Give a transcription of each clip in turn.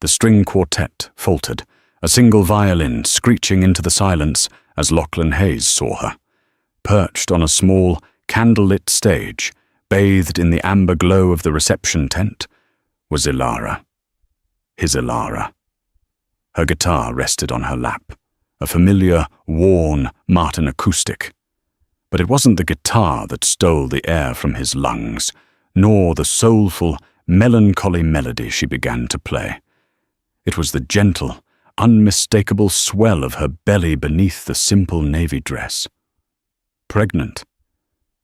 The string quartet faltered, a single violin screeching into the silence as Lachlan Hayes saw her. Perched on a small, candlelit stage, bathed in the amber glow of the reception tent, was Ilara. His Ilara. Her guitar rested on her lap, a familiar, worn Martin acoustic. But it wasn't the guitar that stole the air from his lungs, nor the soulful, melancholy melody she began to play. It was the gentle, unmistakable swell of her belly beneath the simple navy dress. Pregnant.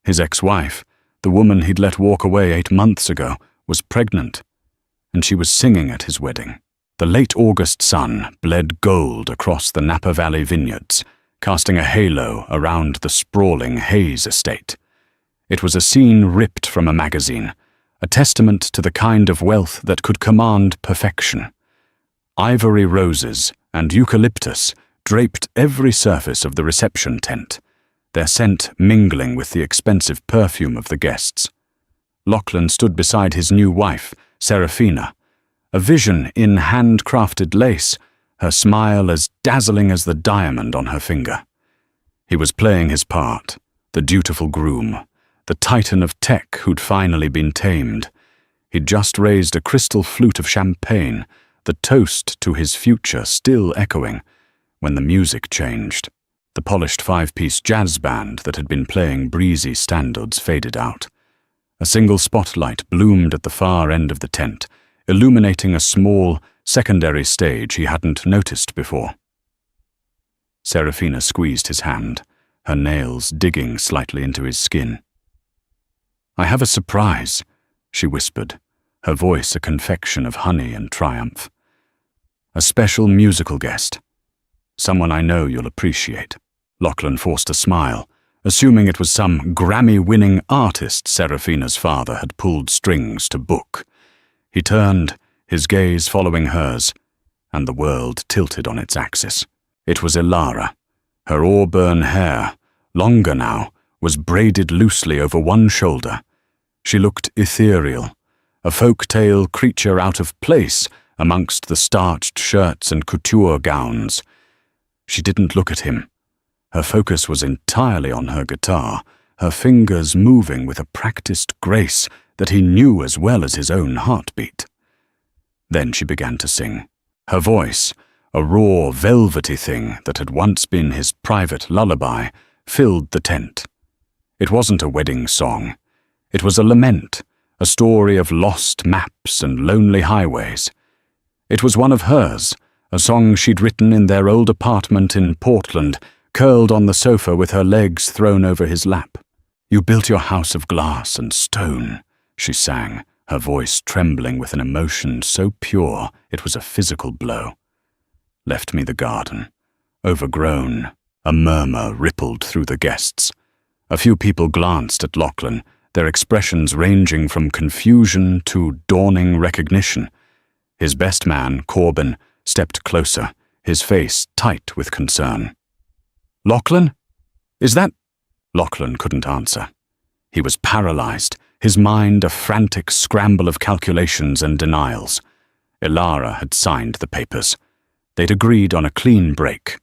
His ex-wife, the woman he'd let walk away 8 months ago, was pregnant, and she was singing at his wedding. The late August sun bled gold across the Napa Valley vineyards, casting a halo around the sprawling Hayes estate. It was a scene ripped from a magazine, a testament to the kind of wealth that could command perfection. Ivory roses and eucalyptus draped every surface of the reception tent, their scent mingling with the expensive perfume of the guests. Lachlan stood beside his new wife, Serafina, a vision in handcrafted lace, her smile as dazzling as the diamond on her finger. He was playing his part, the dutiful groom, the titan of tech who'd finally been tamed. He'd just raised a crystal flute of champagne, the toast to his future still echoing, when the music changed. The polished 5-piece jazz band that had been playing breezy standards faded out. A single spotlight bloomed at the far end of the tent, illuminating a small, secondary stage he hadn't noticed before. Serafina squeezed his hand, her nails digging slightly into his skin. "I have a surprise," she whispered, her voice a confection of honey and triumph. "A special musical guest. Someone I know you'll appreciate." Lachlan forced a smile, assuming it was some Grammy-winning artist Serafina's father had pulled strings to book. He turned, his gaze following hers, and the world tilted on its axis. It was Ilara. Her auburn hair, longer now, was braided loosely over one shoulder. She looked ethereal, a folk-tale creature out of place amongst the starched shirts and couture gowns. She didn't look at him. Her focus was entirely on her guitar, her fingers moving with a practiced grace that he knew as well as his own heartbeat. Then she began to sing. Her voice, a raw, velvety thing that had once been his private lullaby, filled the tent. It wasn't a wedding song. It was a lament, a story of lost maps and lonely highways. It was one of hers, a song she'd written in their old apartment in Portland, curled on the sofa with her legs thrown over his lap. "You built your house of glass and stone," she sang, her voice trembling with an emotion so pure it was a physical blow. "Left me the garden, overgrown." A murmur rippled through the guests. A few people glanced at Lachlan, their expressions ranging from confusion to dawning recognition. His best man, Corbin, stepped closer, his face tight with concern. "Lachlan? Is that—" Lachlan couldn't answer. He was paralyzed, his mind a frantic scramble of calculations and denials. Ilara had signed the papers. They'd agreed on a clean break.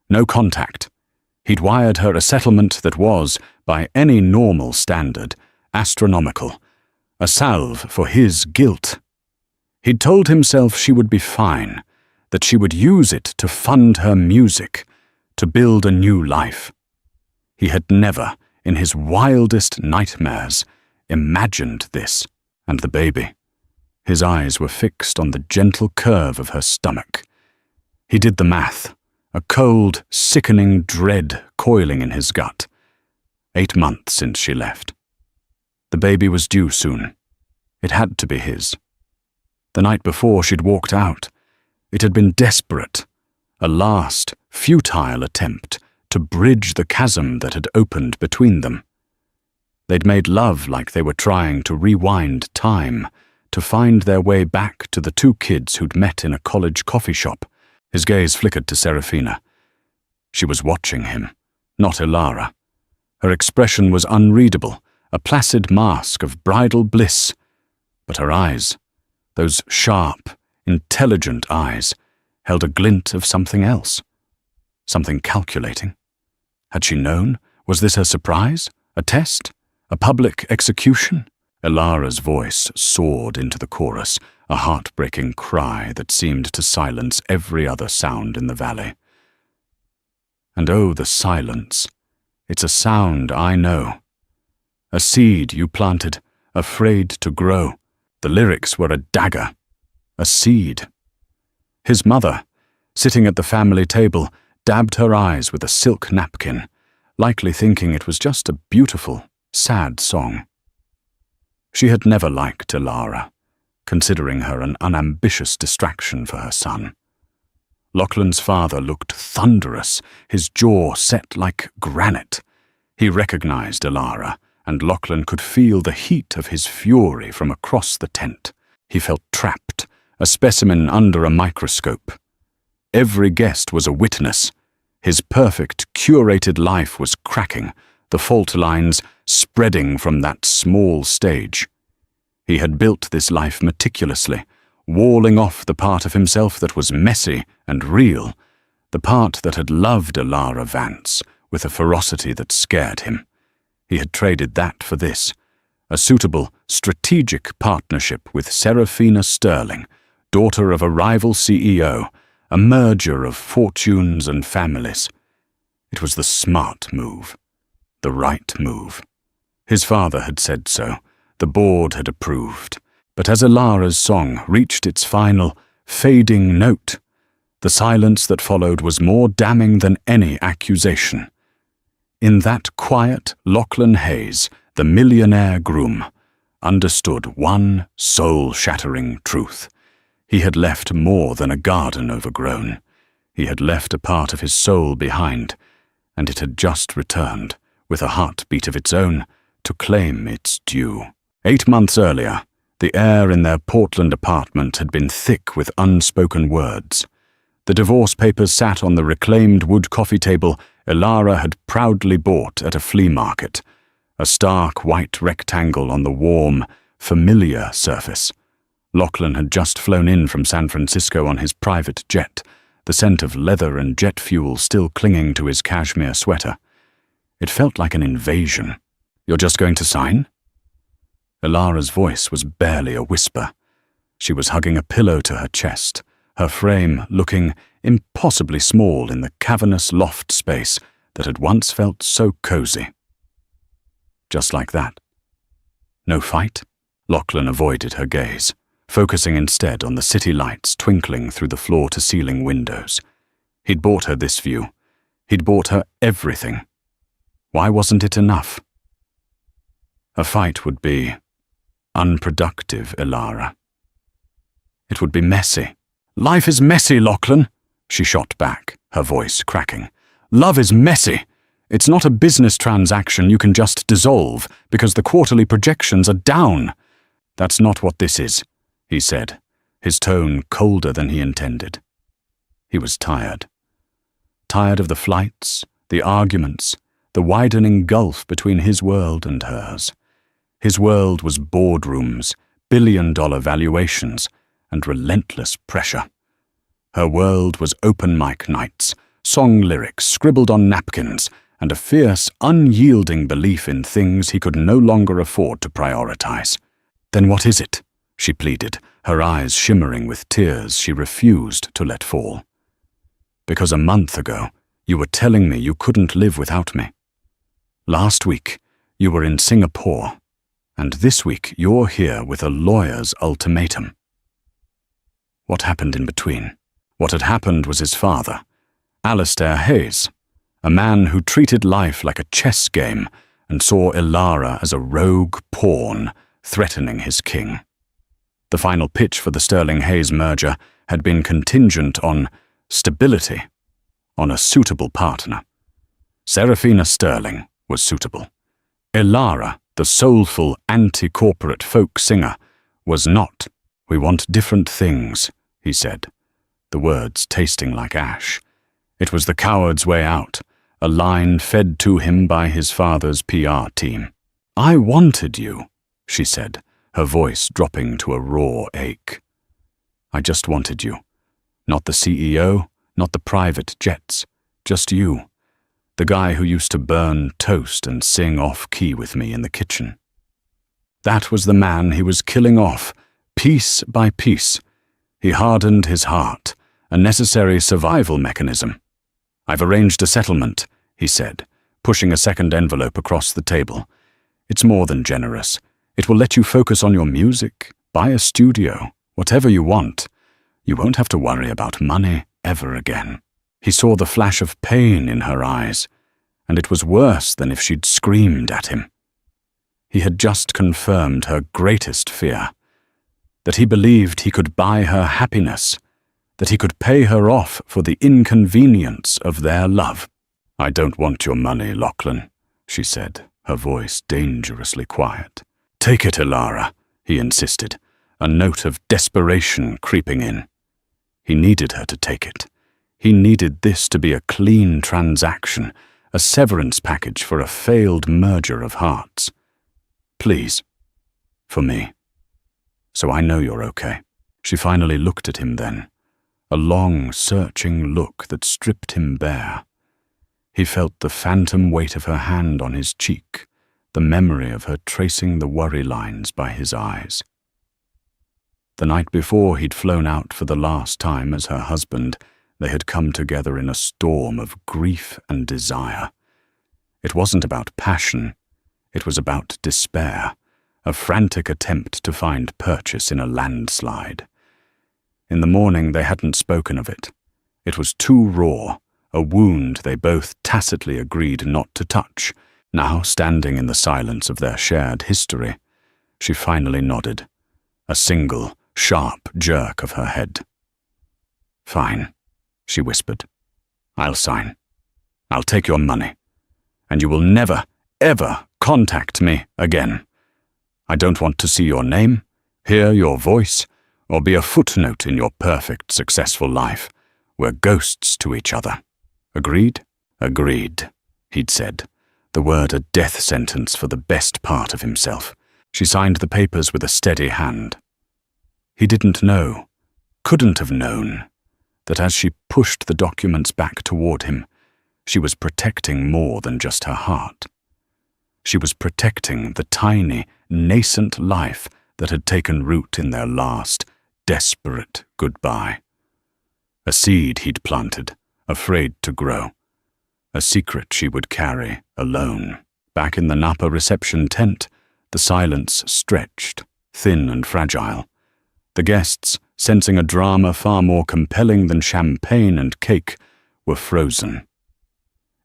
No contact. He'd wired her a settlement that was, by any normal standard, astronomical. A salve for his guilt. He'd told himself she would be fine, that she would use it to fund her music, to build a new life. He had never, in his wildest nightmares, imagined this. And the baby. His eyes were fixed on the gentle curve of her stomach. He did the math, a cold, sickening dread coiling in his gut. 8 months since she left. The baby was due soon. It had to be his. The night before she'd walked out, it had been desperate, a last, futile attempt to bridge the chasm that had opened between them. They'd made love like they were trying to rewind time, to find their way back to the 2 kids who'd met in a college coffee shop. His gaze flickered to Serafina. She was watching him, not Ilara. Her expression was unreadable, a placid mask of bridal bliss. But her eyes, those sharp, intelligent eyes held a glint of something else. Something calculating. Had she known? Was this a surprise? A test? A public execution? Elara's voice soared into the chorus, a heartbreaking cry that seemed to silence every other sound in the valley. And oh, the silence. It's a sound I know. A seed you planted, afraid to grow. The lyrics were a dagger. A seed. His mother, sitting at the family table, dabbed her eyes with a silk napkin, likely thinking it was just a beautiful, sad song. She had never liked Elara, considering her an unambitious distraction for her son. Lachlan's father looked thunderous, his jaw set like granite. He recognized Elara, and Lachlan could feel the heat of his fury from across the tent. He felt trapped, a specimen under a microscope. Every guest was a witness. His perfect, curated life was cracking, the fault lines spreading from that small stage. He had built this life meticulously, walling off the part of himself that was messy and real, the part that had loved Elara Vance with a ferocity that scared him. He had traded that for this, a suitable, strategic partnership with Serafina Sterling, daughter of a rival CEO, a merger of fortunes and families. It was the smart move, the right move. His father had said so, the board had approved. But as Elara's song reached its final, fading note, the silence that followed was more damning than any accusation. In that quiet Lachlan Hayes, the millionaire groom, understood one soul-shattering truth. He had left more than a garden overgrown. He had left a part of his soul behind, and it had just returned, with a heartbeat of its own, to claim its due. 8 months earlier, the air in their Portland apartment had been thick with unspoken words. The divorce papers sat on the reclaimed wood coffee table Elara had proudly bought at a flea market, a stark white rectangle on the warm, familiar surface. Lachlan had just flown in from San Francisco on his private jet, the scent of leather and jet fuel still clinging to his cashmere sweater. It felt like an invasion. "You're just going to sign?" Elara's voice was barely a whisper. She was hugging a pillow to her chest, her frame looking impossibly small in the cavernous loft space that had once felt so cozy. Just like that. No fight? Lachlan avoided her gaze, focusing instead on the city lights twinkling through the floor-to-ceiling windows. He'd bought her this view. He'd bought her everything. Why wasn't it enough? A fight would be unproductive, Elara. It would be messy. "Life is messy, Lachlan," she shot back, her voice cracking. "Love is messy. It's not a business transaction you can just dissolve because the quarterly projections are down. That's not what this is," he said, his tone colder than he intended. He was tired. Tired of the flights, the arguments, the widening gulf between his world and hers. His world was boardrooms, billion-dollar valuations, and relentless pressure. Her world was open mic nights, song lyrics scribbled on napkins, and a fierce, unyielding belief in things he could no longer afford to prioritize. "Then what is it?" she pleaded, her eyes shimmering with tears she refused to let fall. "Because a month ago, you were telling me you couldn't live without me. Last week, you were in Singapore. And this week you're here with a lawyer's ultimatum." What happened in between? What had happened was his father, Alistair Hayes, a man who treated life like a chess game and saw Elara as a rogue pawn threatening his king. The final pitch for the Sterling-Hayes merger had been contingent on stability, on a suitable partner. Serafina Sterling was suitable. Elara, the soulful anti-corporate folk singer, was not. "We want different things," he said, the words tasting like ash. It was the coward's way out, a line fed to him by his father's PR team. "I wanted you," she said, her voice dropping to a raw ache. I just wanted you. Not the CEO, not the private jets, just you. The guy who used to burn toast and sing off-key with me in the kitchen. That was the man he was killing off, piece by piece. He hardened his heart, a necessary survival mechanism. I've arranged a settlement, he said, pushing a second envelope across the table. It's more than generous. It will let you focus on your music, buy a studio, whatever you want. You won't have to worry about money ever again. He saw the flash of pain in her eyes, and it was worse than if she'd screamed at him. He had just confirmed her greatest fear, that he believed he could buy her happiness, that he could pay her off for the inconvenience of their love. I don't want your money, Lachlan, she said, her voice dangerously quiet. Take it, Ilara, he insisted, a note of desperation creeping in. He needed her to take it. He needed this to be a clean transaction, a severance package for a failed merger of hearts. Please, for me. So I know you're okay. She finally looked at him then, a long, searching look that stripped him bare. He felt the phantom weight of her hand on his cheek, the memory of her tracing the worry lines by his eyes. The night before he'd flown out for the last time as her husband, they had come together in a storm of grief and desire. It wasn't about passion, it was about despair, a frantic attempt to find purchase in a landslide. In the morning they hadn't spoken of it. It was too raw, a wound they both tacitly agreed not to touch. Now, standing in the silence of their shared history, she finally nodded, a single, sharp jerk of her head. Fine, she whispered. I'll sign. I'll take your money. And you will never, ever contact me again. I don't want to see your name, hear your voice, or be a footnote in your perfect, successful life. We're ghosts to each other. Agreed? Agreed, he'd said, the word a death sentence for the best part of himself. She signed the papers with a steady hand. He didn't know, couldn't have known, that as she pushed the documents back toward him, she was protecting more than just her heart. She was protecting the tiny, nascent life that had taken root in their last, desperate goodbye. A seed he'd planted, afraid to grow. A secret she would carry alone. Back in the Napa reception tent, the silence stretched, thin and fragile. The guests, sensing a drama far more compelling than champagne and cake, were frozen.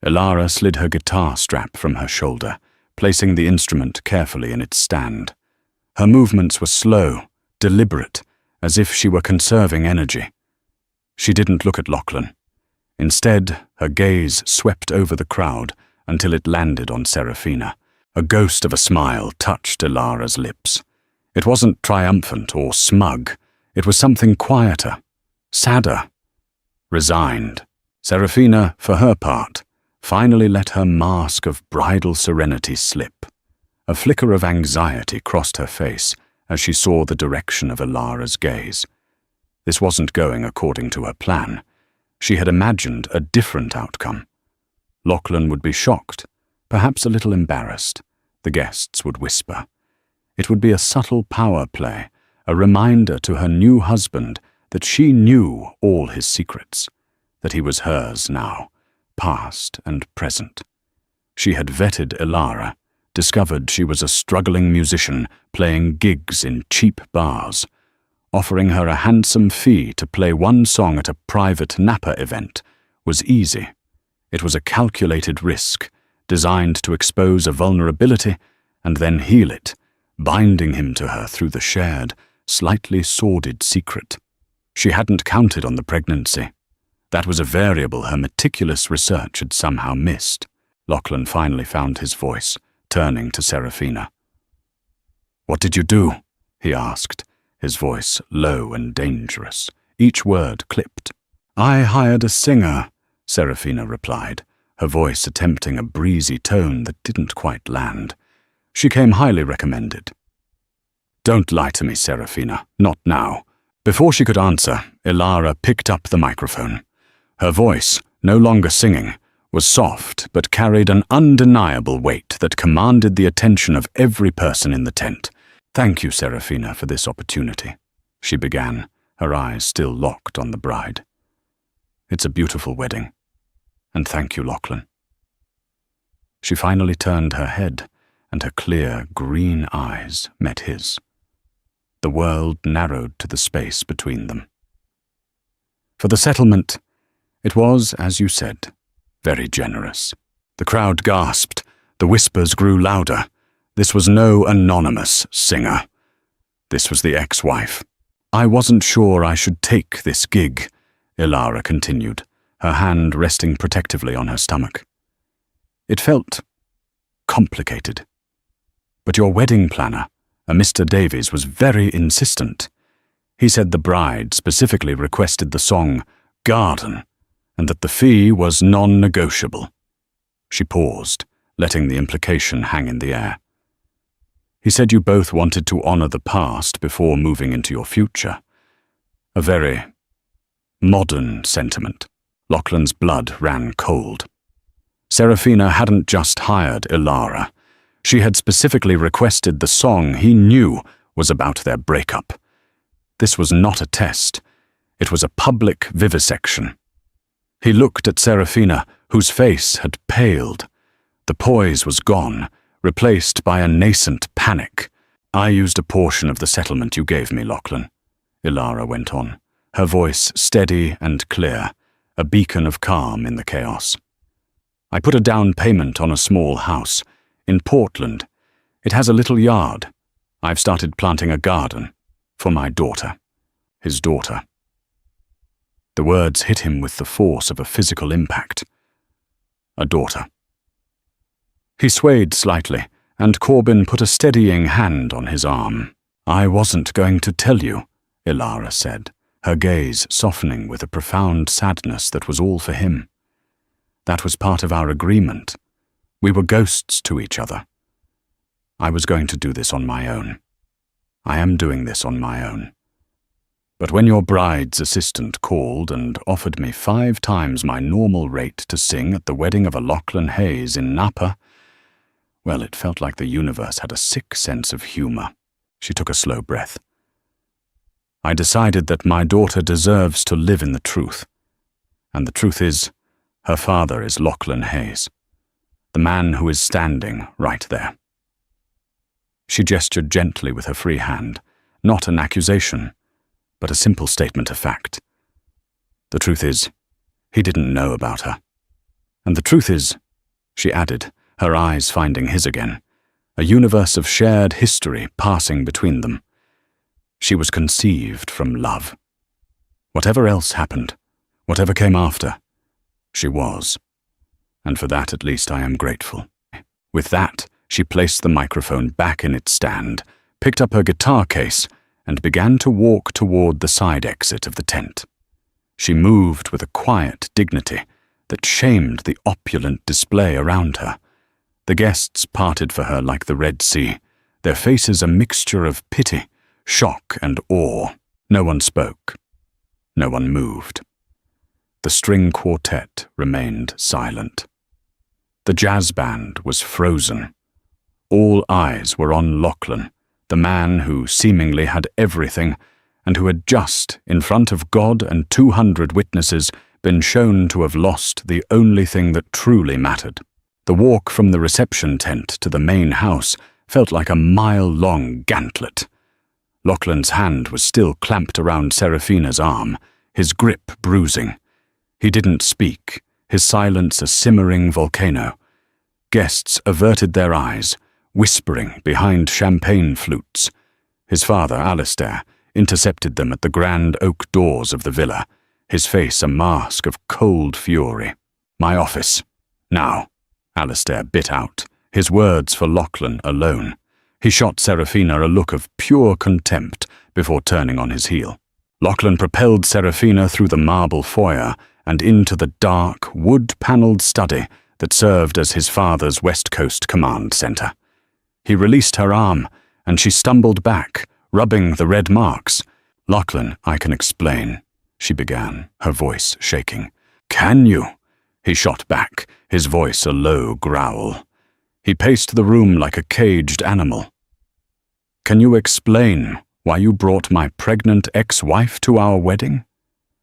Ilara slid her guitar strap from her shoulder, placing the instrument carefully in its stand. Her movements were slow, deliberate, as if she were conserving energy. She didn't look at Lachlan. Instead, her gaze swept over the crowd until it landed on Serafina. A ghost of a smile touched Ilara's lips. It wasn't triumphant or smug. It was something quieter, sadder, resigned. Serafina, for her part, finally let her mask of bridal serenity slip. A flicker of anxiety crossed her face as she saw the direction of Ilara's gaze. This wasn't going according to her plan. She had imagined a different outcome. Lachlan would be shocked, perhaps a little embarrassed. The guests would whisper. It would be a subtle power play, a reminder to her new husband that she knew all his secrets, that he was hers now, past and present. She had vetted Ilara, discovered she was a struggling musician playing gigs in cheap bars. Offering her a handsome fee to play one song at a private Napa event was easy. It was a calculated risk, designed to expose a vulnerability and then heal it, binding him to her through the shared, slightly sordid secret. She hadn't counted on the pregnancy. That was a variable her meticulous research had somehow missed. Lachlan finally found his voice, turning to Serafina. "What did you do?" he asked, his voice low and dangerous, each word clipped. "I hired a singer," Serafina replied, her voice attempting a breezy tone that didn't quite land. "She came highly recommended." "Don't lie to me, Serafina. Not now. Before she could answer, Ilara picked up the microphone. Her voice, no longer singing, was soft but carried an undeniable weight that commanded the attention of every person in the tent. "Thank you, Serafina, for this opportunity," she began, her eyes still locked on the bride. "It's a beautiful wedding. And thank you, Lachlan." She finally turned her head, and her clear, green eyes met his. The world narrowed to the space between them. For the settlement, it was, as you said, very generous. The crowd gasped. The whispers grew louder. This was no anonymous singer. This was the ex-wife. "I wasn't sure I should take this gig," Ilara continued, her hand resting protectively on her stomach. "It felt complicated. But your wedding planner, a Mr. Davies, was very insistent. He said the bride specifically requested the song Garden, and that the fee was non-negotiable." She paused, letting the implication hang in the air. "He said you both wanted to honor the past before moving into your future. A very modern sentiment." Lachlan's blood ran cold. Serafina hadn't just hired Ilara. She had specifically requested the song he knew was about their breakup. This was not a test. It was a public vivisection. He looked at Serafina, whose face had paled. The poise was gone, replaced by a nascent panic. "I used a portion of the settlement you gave me, Lachlan," Ilara went on, her voice steady and clear, a beacon of calm in the chaos. "I put a down payment on a small house in Portland. It has a little yard. I've started planting a garden for my daughter." His daughter. The words hit him with the force of a physical impact. A daughter. He swayed slightly, and Corbin put a steadying hand on his arm. "I wasn't going to tell you," Ilara said, her gaze softening with a profound sadness that was all for him. "That was part of our agreement. We were ghosts to each other. I was going to do this on my own. I am doing this on my own. But when your bride's assistant called and offered me 5 times my normal rate to sing at the wedding of a Lachlan Hayes in Napa, well, it felt like the universe had a sick sense of humor." She took a slow breath. "I decided that my daughter deserves to live in the truth. And the truth is, her father is Lachlan Hayes, the man who is standing right there." She gestured gently with her free hand, not an accusation, but a simple statement of fact. "The truth is, he didn't know about her. And the truth is," she added, her eyes finding his again, a universe of shared history passing between them. "She was conceived from love. Whatever else happened, whatever came after, she was. And for that at least I am grateful." With that, she placed the microphone back in its stand, picked up her guitar case, and began to walk toward the side exit of the tent. She moved with a quiet dignity that shamed the opulent display around her. The guests parted for her like the Red Sea, their faces a mixture of pity, shock, and awe. No one spoke. No one moved. The string quartet remained silent. The jazz band was frozen. All eyes were on Lachlan, the man who seemingly had everything, and who had just, in front of God and 200 witnesses, been shown to have lost the only thing that truly mattered. The walk from the reception tent to the main house felt like a mile-long gantlet. Lachlan's hand was still clamped around Serafina's arm, his grip bruising. He didn't speak, his silence a simmering volcano. Guests averted their eyes, whispering behind champagne flutes. His father, Alistair, intercepted them at the grand oak doors of the villa, his face a mask of cold fury. "My office. Now," Alistair bit out, his words for Lachlan alone. He shot Serafina a look of pure contempt before turning on his heel. Lachlan propelled Serafina through the marble foyer and into the dark, wood-panelled study that served as his father's West Coast command center. He released her arm, and she stumbled back, rubbing the red marks. "Lachlan, I can explain," she began, her voice shaking. "Can you?" he shot back, his voice a low growl. He paced the room like a caged animal. "Can you explain why you brought my pregnant ex-wife to our wedding?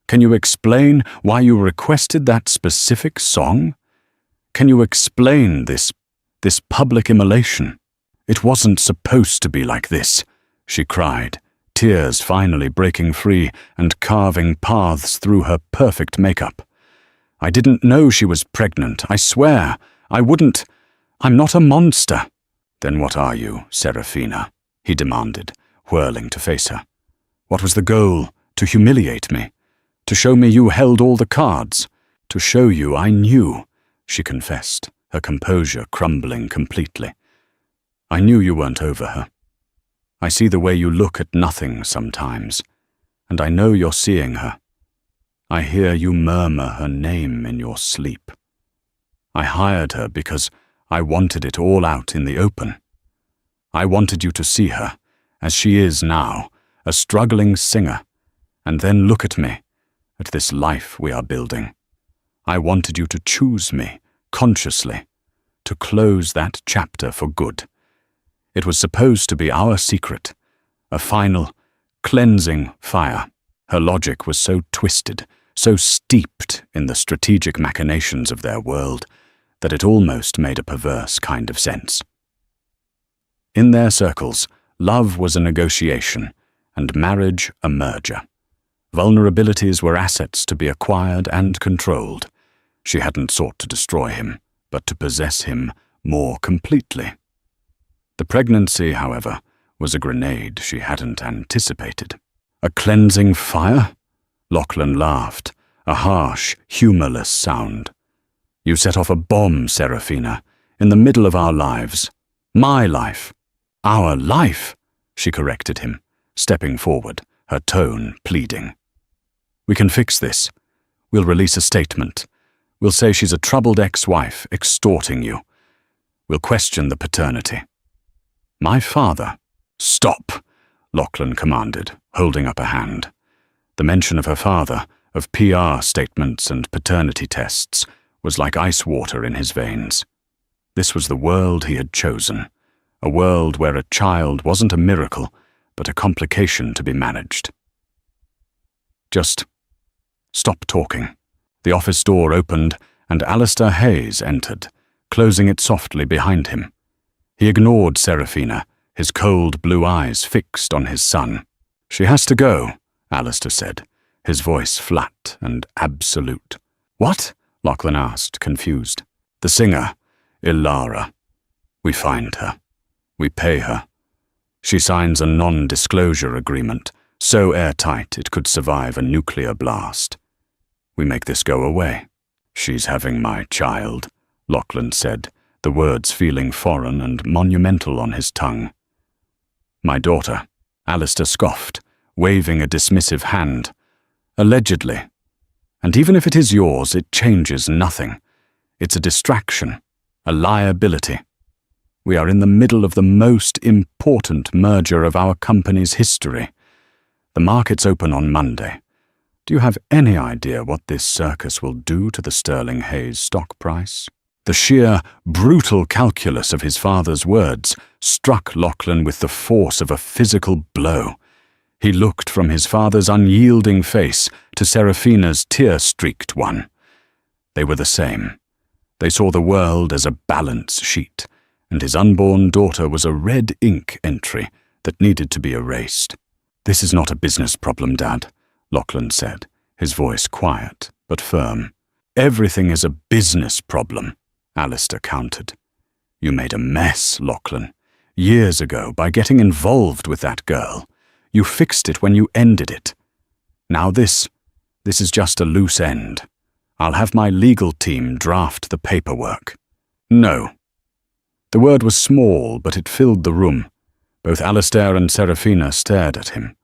Can you explain why you requested that specific song? Can you explain this public immolation? It wasn't supposed to be like this," she cried, tears finally breaking free and carving paths through her perfect makeup. "I didn't know she was pregnant, I swear. I wouldn't. I'm not a monster." "Then what are you, Serafina?" he demanded, whirling to face her. "What was the goal? To humiliate me? To show me you held all the cards? To show you I knew?" she confessed, her composure crumbling completely. "I knew you weren't over her. I see the way you look at nothing sometimes, and I know you're seeing her. I hear you murmur her name in your sleep. I hired her because I wanted it all out in the open. I wanted you to see her, as she is now, a struggling singer, and then look at me, at this life we are building. I wanted you to choose me, consciously, to close that chapter for good. It was supposed to be our secret, a final, cleansing fire." Her logic was so twisted, so steeped in the strategic machinations of their world, that it almost made a perverse kind of sense. In their circles, love was a negotiation, and marriage a merger. Vulnerabilities were assets to be acquired and controlled. She hadn't sought to destroy him, but to possess him more completely. The pregnancy, however, was a grenade she hadn't anticipated. "A cleansing fire?" Lachlan laughed, a harsh, humorless sound. "You set off a bomb, Serafina, in the middle of our lives. My life." "Our life," she corrected him, stepping forward, her tone pleading. "We can fix this. We'll release a statement. We'll say she's a troubled ex-wife extorting you. We'll question the paternity." "My father—" "Stop," Lachlan commanded, holding up a hand. The mention of her father, of PR statements and paternity tests, was like ice water in his veins. This was the world he had chosen, a world where a child wasn't a miracle, but a complication to be managed. "Just stop talking." The office door opened, and Alistair Hayes entered, closing it softly behind him. He ignored Serafina, his cold blue eyes fixed on his son. "She has to go," Alistair said, his voice flat and absolute. "What?" Lachlan asked, confused. "The singer, Ilara. We find her. We pay her. She signs a non-disclosure agreement, so airtight it could survive a nuclear blast. We make this go away." "She's having my child," Lachlan said, the words feeling foreign and monumental on his tongue. "My daughter," Alistair scoffed, waving a dismissive hand. "Allegedly. And even if it is yours, it changes nothing. It's a distraction, a liability. We are in the middle of the most important merger of our company's history. The markets open on Monday. Do you have any idea what this circus will do to the Sterling Hayes stock price?" The sheer, brutal calculus of his father's words struck Lachlan with the force of a physical blow. He looked from his father's unyielding face to Serafina's tear-streaked one. They were the same. They saw the world as a balance sheet, and his unborn daughter was a red ink entry that needed to be erased. "This is not a business problem, Dad," Lachlan said, his voice quiet but firm. "Everything is a business problem," Alistair countered. "You made a mess, Lachlan, years ago by getting involved with that girl. You fixed it when you ended it. Now this is just a loose end. I'll have my legal team draft the paperwork." "No." The word was small, but it filled the room. Both Alistair and Serafina stared at him.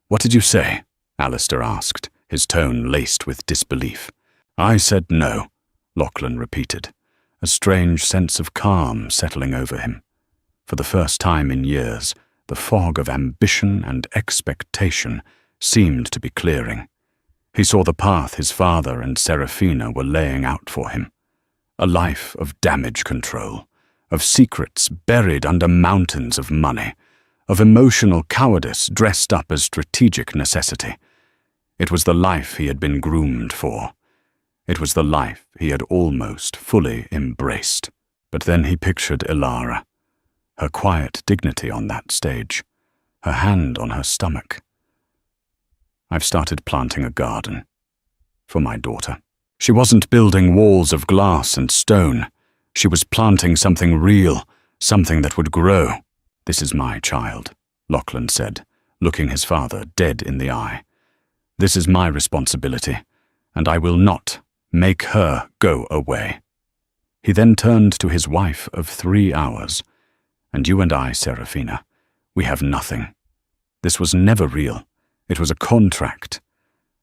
"What did you say?" Alistair asked, his tone laced with disbelief. "I said no," Lachlan repeated, a strange sense of calm settling over him. For the first time in years, the fog of ambition and expectation seemed to be clearing. He saw the path his father and Serafina were laying out for him. A life of damage control, of secrets buried under mountains of money, of emotional cowardice dressed up as strategic necessity. It was the life he had been groomed for. It was the life he had almost fully embraced. But then he pictured Ilara, her quiet dignity on that stage, her hand on her stomach. I've started planting a garden for my daughter. She wasn't building walls of glass and stone. She was planting something real, something that would grow. This is my child, Lachlan said, looking his father dead in the eye. This is my responsibility, and I will not make her go away. He then turned to his wife of 3 hours. And you and I, Serafina, we have nothing. This was never real. It was a contract,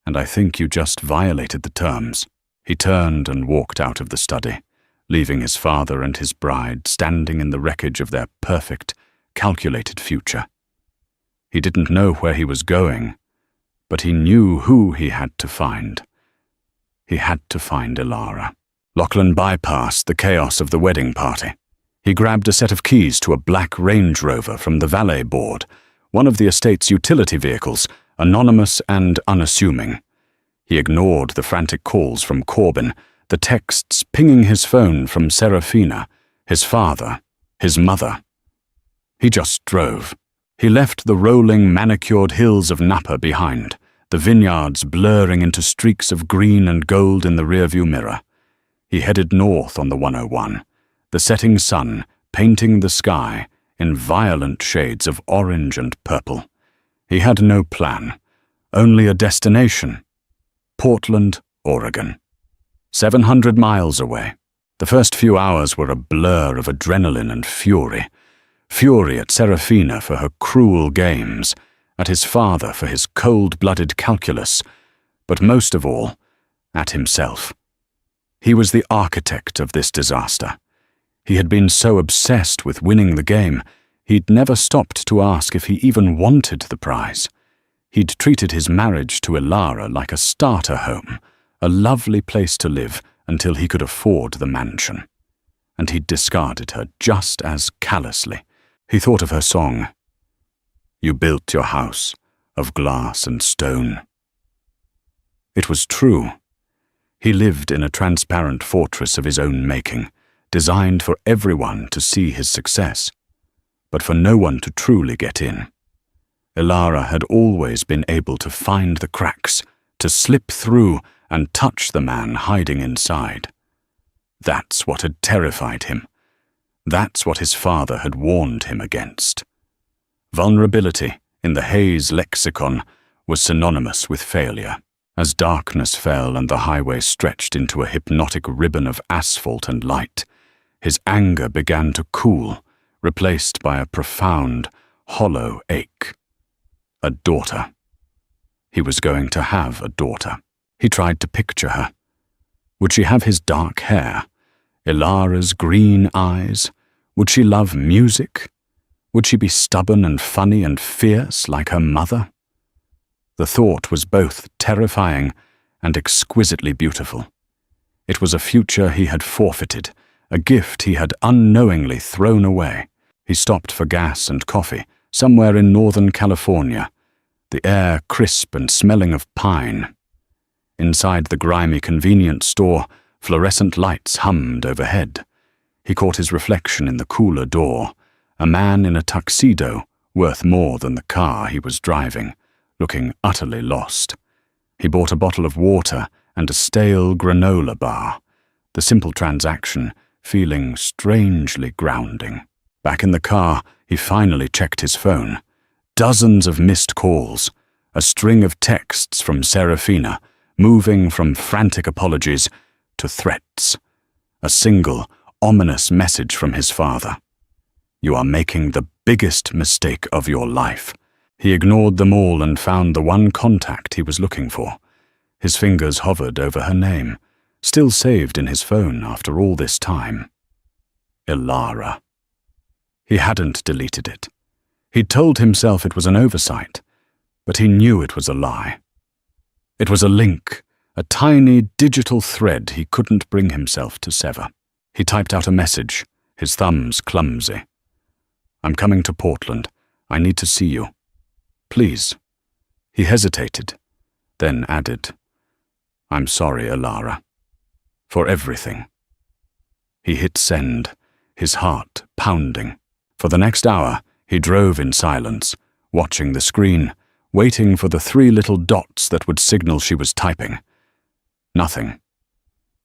and I think you just violated the terms. He turned and walked out of the study, leaving his father and his bride standing in the wreckage of their perfect, calculated future. He didn't know where he was going, but he knew who he had to find. He had to find Ilara. Lachlan bypassed the chaos of the wedding party. He grabbed a set of keys to a black Range Rover from the valet board, one of the estate's utility vehicles, anonymous and unassuming. He ignored the frantic calls from Corbin, the texts pinging his phone from Serafina, his father, his mother. He just drove. He left the rolling, manicured hills of Napa behind, the vineyards blurring into streaks of green and gold in the rearview mirror. He headed north on the 101, the setting sun painting the sky in violent shades of orange and purple. He had no plan, only a destination: Portland, Oregon. 700 miles away. The first few hours were a blur of adrenaline and fury. Fury at Serafina for her cruel games, at his father for his cold-blooded calculus, but most of all, at himself. He was the architect of this disaster. He had been so obsessed with winning the game, he'd never stopped to ask if he even wanted the prize. He'd treated his marriage to Ilara like a starter home, a lovely place to live until he could afford the mansion. And he'd discarded her just as callously. He thought of her song, "You built your house of glass and stone." It was true. He lived in a transparent fortress of his own making, designed for everyone to see his success, but for no one to truly get in. Ilara had always been able to find the cracks, to slip through and touch the man hiding inside. That's what had terrified him. That's what his father had warned him against. Vulnerability, in the Hayes lexicon, was synonymous with failure. As darkness fell and the highway stretched into a hypnotic ribbon of asphalt and light, his anger began to cool, replaced by a profound, hollow ache. A daughter. He was going to have a daughter. He tried to picture her. Would she have his dark hair, Ilara's green eyes? Would she love music? Would she be stubborn and funny and fierce like her mother? The thought was both terrifying and exquisitely beautiful. It was a future he had forfeited, a gift he had unknowingly thrown away. He stopped for gas and coffee, somewhere in Northern California, the air crisp and smelling of pine. Inside the grimy convenience store, fluorescent lights hummed overhead. He caught his reflection in the cooler door, a man in a tuxedo, worth more than the car he was driving, looking utterly lost. He bought a bottle of water and a stale granola bar, the simple transaction feeling strangely grounding. Back in the car, he finally checked his phone. Dozens of missed calls, a string of texts from Serafina, moving from frantic apologies to threats. A single, ominous message from his father. "You are making the biggest mistake of your life." He ignored them all and found the one contact he was looking for. His fingers hovered over her name, still saved in his phone after all this time. Ilara. He hadn't deleted it. He'd told himself it was an oversight, But he knew it was a lie. It was a link, a tiny digital thread he couldn't bring himself to sever. He typed out a message, his thumbs clumsy. "I'm coming to Portland. I need to see you. Please." He hesitated, then added, "I'm sorry, Elara. For everything." He hit send, his heart pounding. For the next hour, he drove in silence, watching the screen, waiting for the 3 little dots that would signal she was typing. Nothing.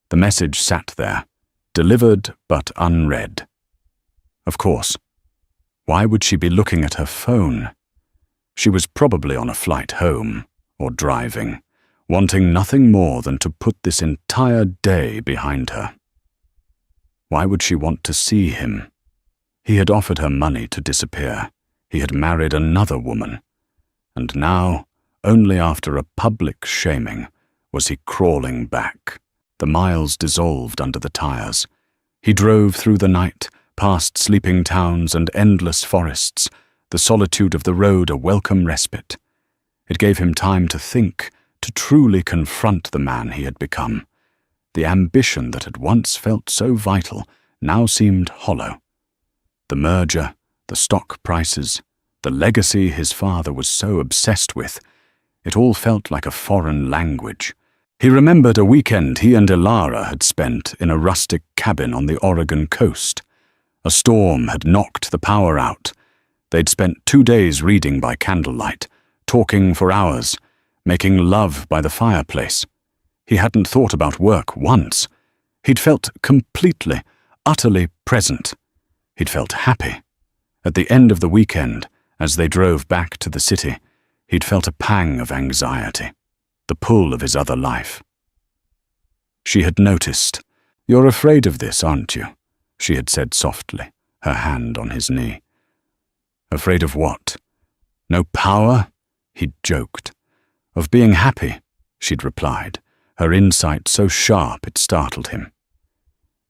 The message sat there, delivered but unread. Of course. Why would she be looking at her phone? She was probably on a flight home, or driving, wanting nothing more than to put this entire day behind her. Why would she want to see him? He had offered her money to disappear. He had married another woman. And now, only after a public shaming, was he crawling back. The miles dissolved under the tires. He drove through the night, past sleeping towns and endless forests, the solitude of the road a welcome respite. It gave him time to think, to truly confront the man he had become. The ambition that had once felt so vital now seemed hollow. The merger, the stock prices, the legacy his father was so obsessed with, it all felt like a foreign language. He remembered a weekend he and Elara had spent in a rustic cabin on the Oregon coast. A storm had knocked the power out. They'd spent 2 days reading by candlelight, talking for hours, making love by the fireplace. He hadn't thought about work once. He'd felt completely, utterly present. He'd felt happy. At the end of the weekend, as they drove back to the city, he'd felt a pang of anxiety, the pull of his other life. She had noticed. "You're afraid of this, aren't you?" she had said softly, her hand on his knee. Afraid of what? No power? He'd joked. Of being happy, she'd replied, her insight so sharp it startled him.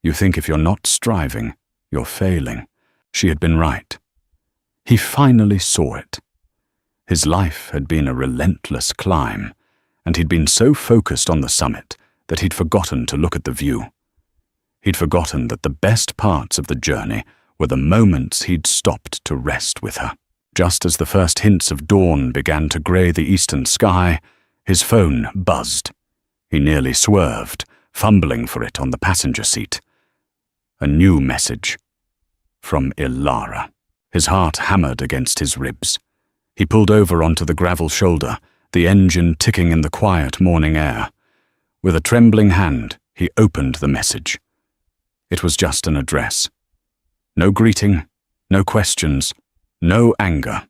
You think if you're not striving, you're failing. She had been right. He finally saw it. His life had been a relentless climb, and he'd been so focused on the summit that he'd forgotten to look at the view. He'd forgotten that the best parts of the journey were the moments he'd stopped to rest with her. Just as the first hints of dawn began to grey the eastern sky, his phone buzzed. He nearly swerved, fumbling for it on the passenger seat. A new message. From Elara. His heart hammered against his ribs. He pulled over onto the gravel shoulder, the engine ticking in the quiet morning air. With a trembling hand, he opened the message. It was just an address. No greeting, no questions, no anger.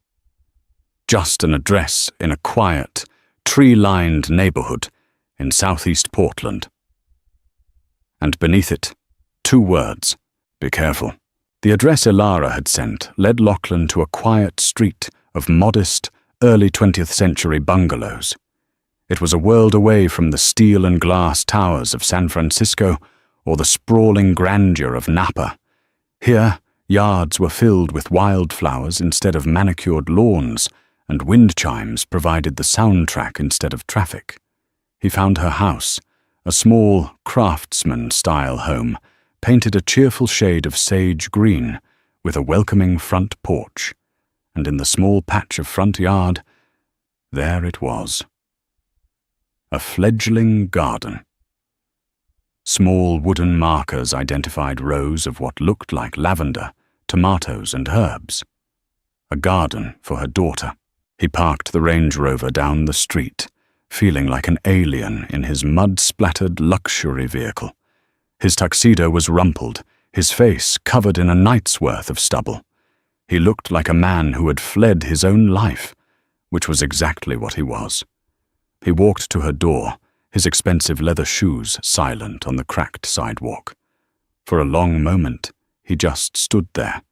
Just an address in a quiet, tree-lined neighborhood in southeast Portland. And beneath it, 2 words, "Be careful." The address Elara had sent led Lachlan to a quiet street of modest, early 20th century bungalows. It was a world away from the steel and glass towers of San Francisco or the sprawling grandeur of Napa. Here, yards were filled with wildflowers instead of manicured lawns, and wind chimes provided the soundtrack instead of traffic. He found her house, a small, craftsman-style home, painted a cheerful shade of sage green, with a welcoming front porch. And in the small patch of front yard, there it was. A fledgling garden. Small wooden markers identified rows of what looked like lavender, tomatoes and herbs. A garden for her daughter. He parked the Range Rover down the street, feeling like an alien in his mud-splattered luxury vehicle. His tuxedo was rumpled, his face covered in a night's worth of stubble. He looked like a man who had fled his own life, which was exactly what he was. He walked to her door, his expensive leather shoes silent on the cracked sidewalk. For a long moment, he just stood there,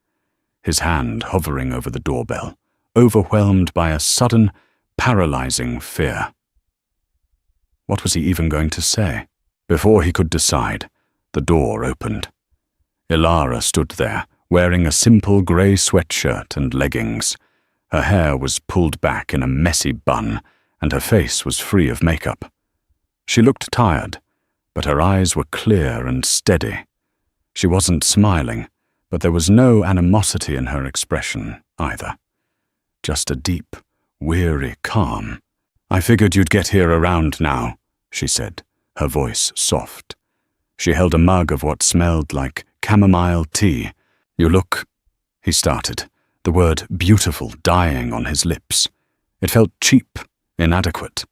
his hand hovering over the doorbell, overwhelmed by a sudden, paralyzing fear. What was he even going to say? Before he could decide, the door opened. Elara stood there, wearing a simple grey sweatshirt and leggings. Her hair was pulled back in a messy bun, and her face was free of makeup. She looked tired, but her eyes were clear and steady. She wasn't smiling, but there was no animosity in her expression either. Just a deep, weary calm. "I figured you'd get here around now," she said, her voice soft. She held a mug of what smelled like chamomile tea. "You look—" he started, the word beautiful dying on his lips. It felt cheap, inadequate.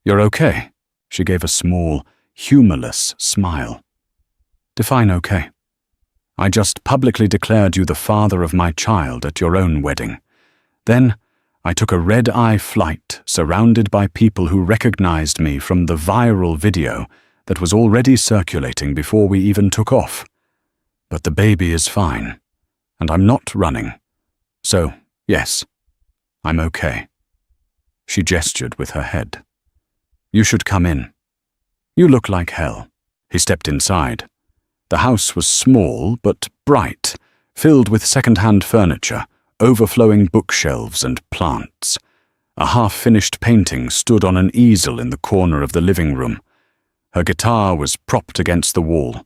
"You're okay," she gave a small, humorless smile. "Define okay." "I just publicly declared you the father of my child at your own wedding. Then I took a red-eye flight surrounded by people who recognized me from the viral video that was already circulating before we even took off. But the baby is fine, and I'm not running. So, yes, I'm okay." She gestured with her head. "You should come in. You look like hell." He stepped inside. The house was small but bright, filled with second-hand furniture, overflowing bookshelves and plants. A half-finished painting stood on an easel in the corner of the living room. Her guitar was propped against the wall.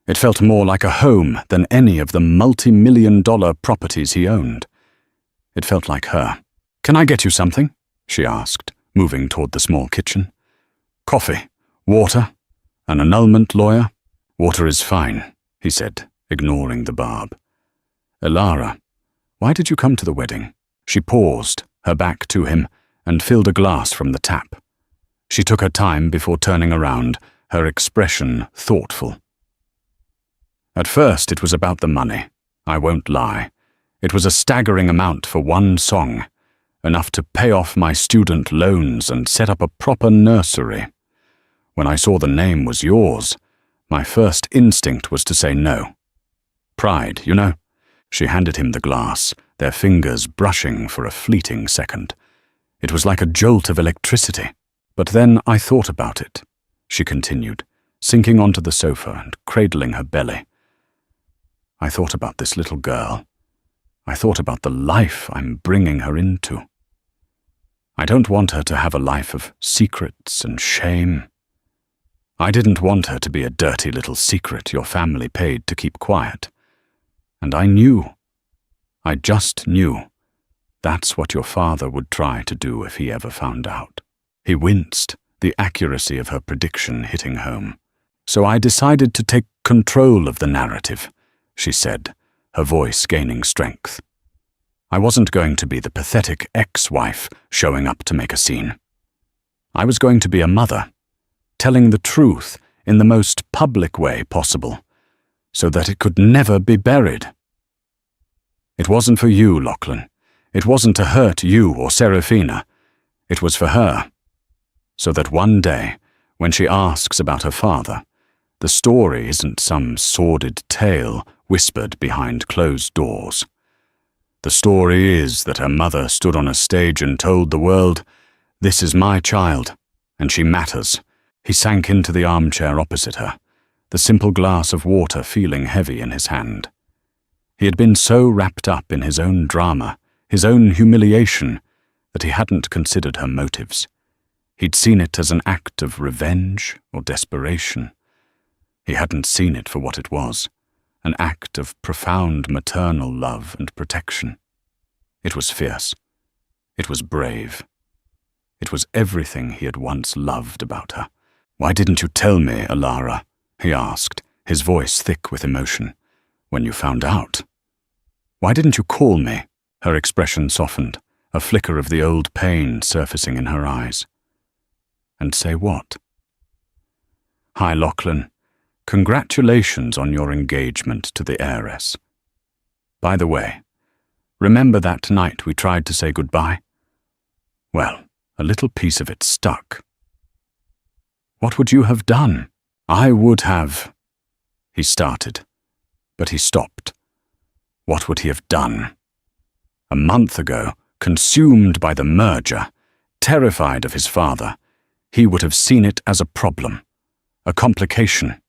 It felt more like a home than any of the multi-million-dollar properties he owned. It felt like her. "Can I get you something?" she asked, moving toward the small kitchen. "Coffee, water, an annulment lawyer?" "Water is fine," he said, ignoring the barb. "Elara, why did you come to the wedding?" She paused, her back to him, and filled a glass from the tap. She took her time before turning around, her expression thoughtful. "At first it was about the money. I won't lie. It was a staggering amount for one song, enough to pay off my student loans and set up a proper nursery. When I saw the name was yours, my first instinct was to say no. Pride, you know." She handed him the glass, their fingers brushing for a fleeting second. "It was like a jolt of electricity. But then I thought about it," she continued, sinking onto the sofa and cradling her belly. "I thought about this little girl. I thought about the life I'm bringing her into. I don't want her to have a life of secrets and shame. I didn't want her to be a dirty little secret your family paid to keep quiet. And I just knew, that's what your father would try to do if he ever found out." He winced, the accuracy of her prediction hitting home. "So I decided to take control of the narrative," she said, her voice gaining strength. "I wasn't going to be the pathetic ex-wife showing up to make a scene. I was going to be a mother, telling the truth in the most public way possible, so that it could never be buried. It wasn't for you, Lachlan. It wasn't to hurt you or Serafina. It was for her, so that one day, when she asks about her father, the story isn't some sordid tale whispered behind closed doors. The story is that her mother stood on a stage and told the world, 'This is my child, and she matters.'" He sank into the armchair opposite her, the simple glass of water feeling heavy in his hand. He had been so wrapped up in his own drama, his own humiliation, that he hadn't considered her motives. He'd seen it as an act of revenge or desperation. He hadn't seen it for what it was, an act of profound maternal love and protection. It was fierce. It was brave. It was everything he had once loved about her. "Why didn't you tell me, Elara?" he asked, his voice thick with emotion. "When you found out? Why didn't you call me?" Her expression softened, a flicker of the old pain surfacing in her eyes. "And say what?" "Hi, Lachlan. Congratulations on your engagement to the heiress. By the way, remember that night we tried to say goodbye? Well, a little piece of it stuck." "What would you have done?" "I would have—" he started, but he stopped. What would he have done? A month ago, consumed by the merger, terrified of his father, he would have seen it as a problem, a complication.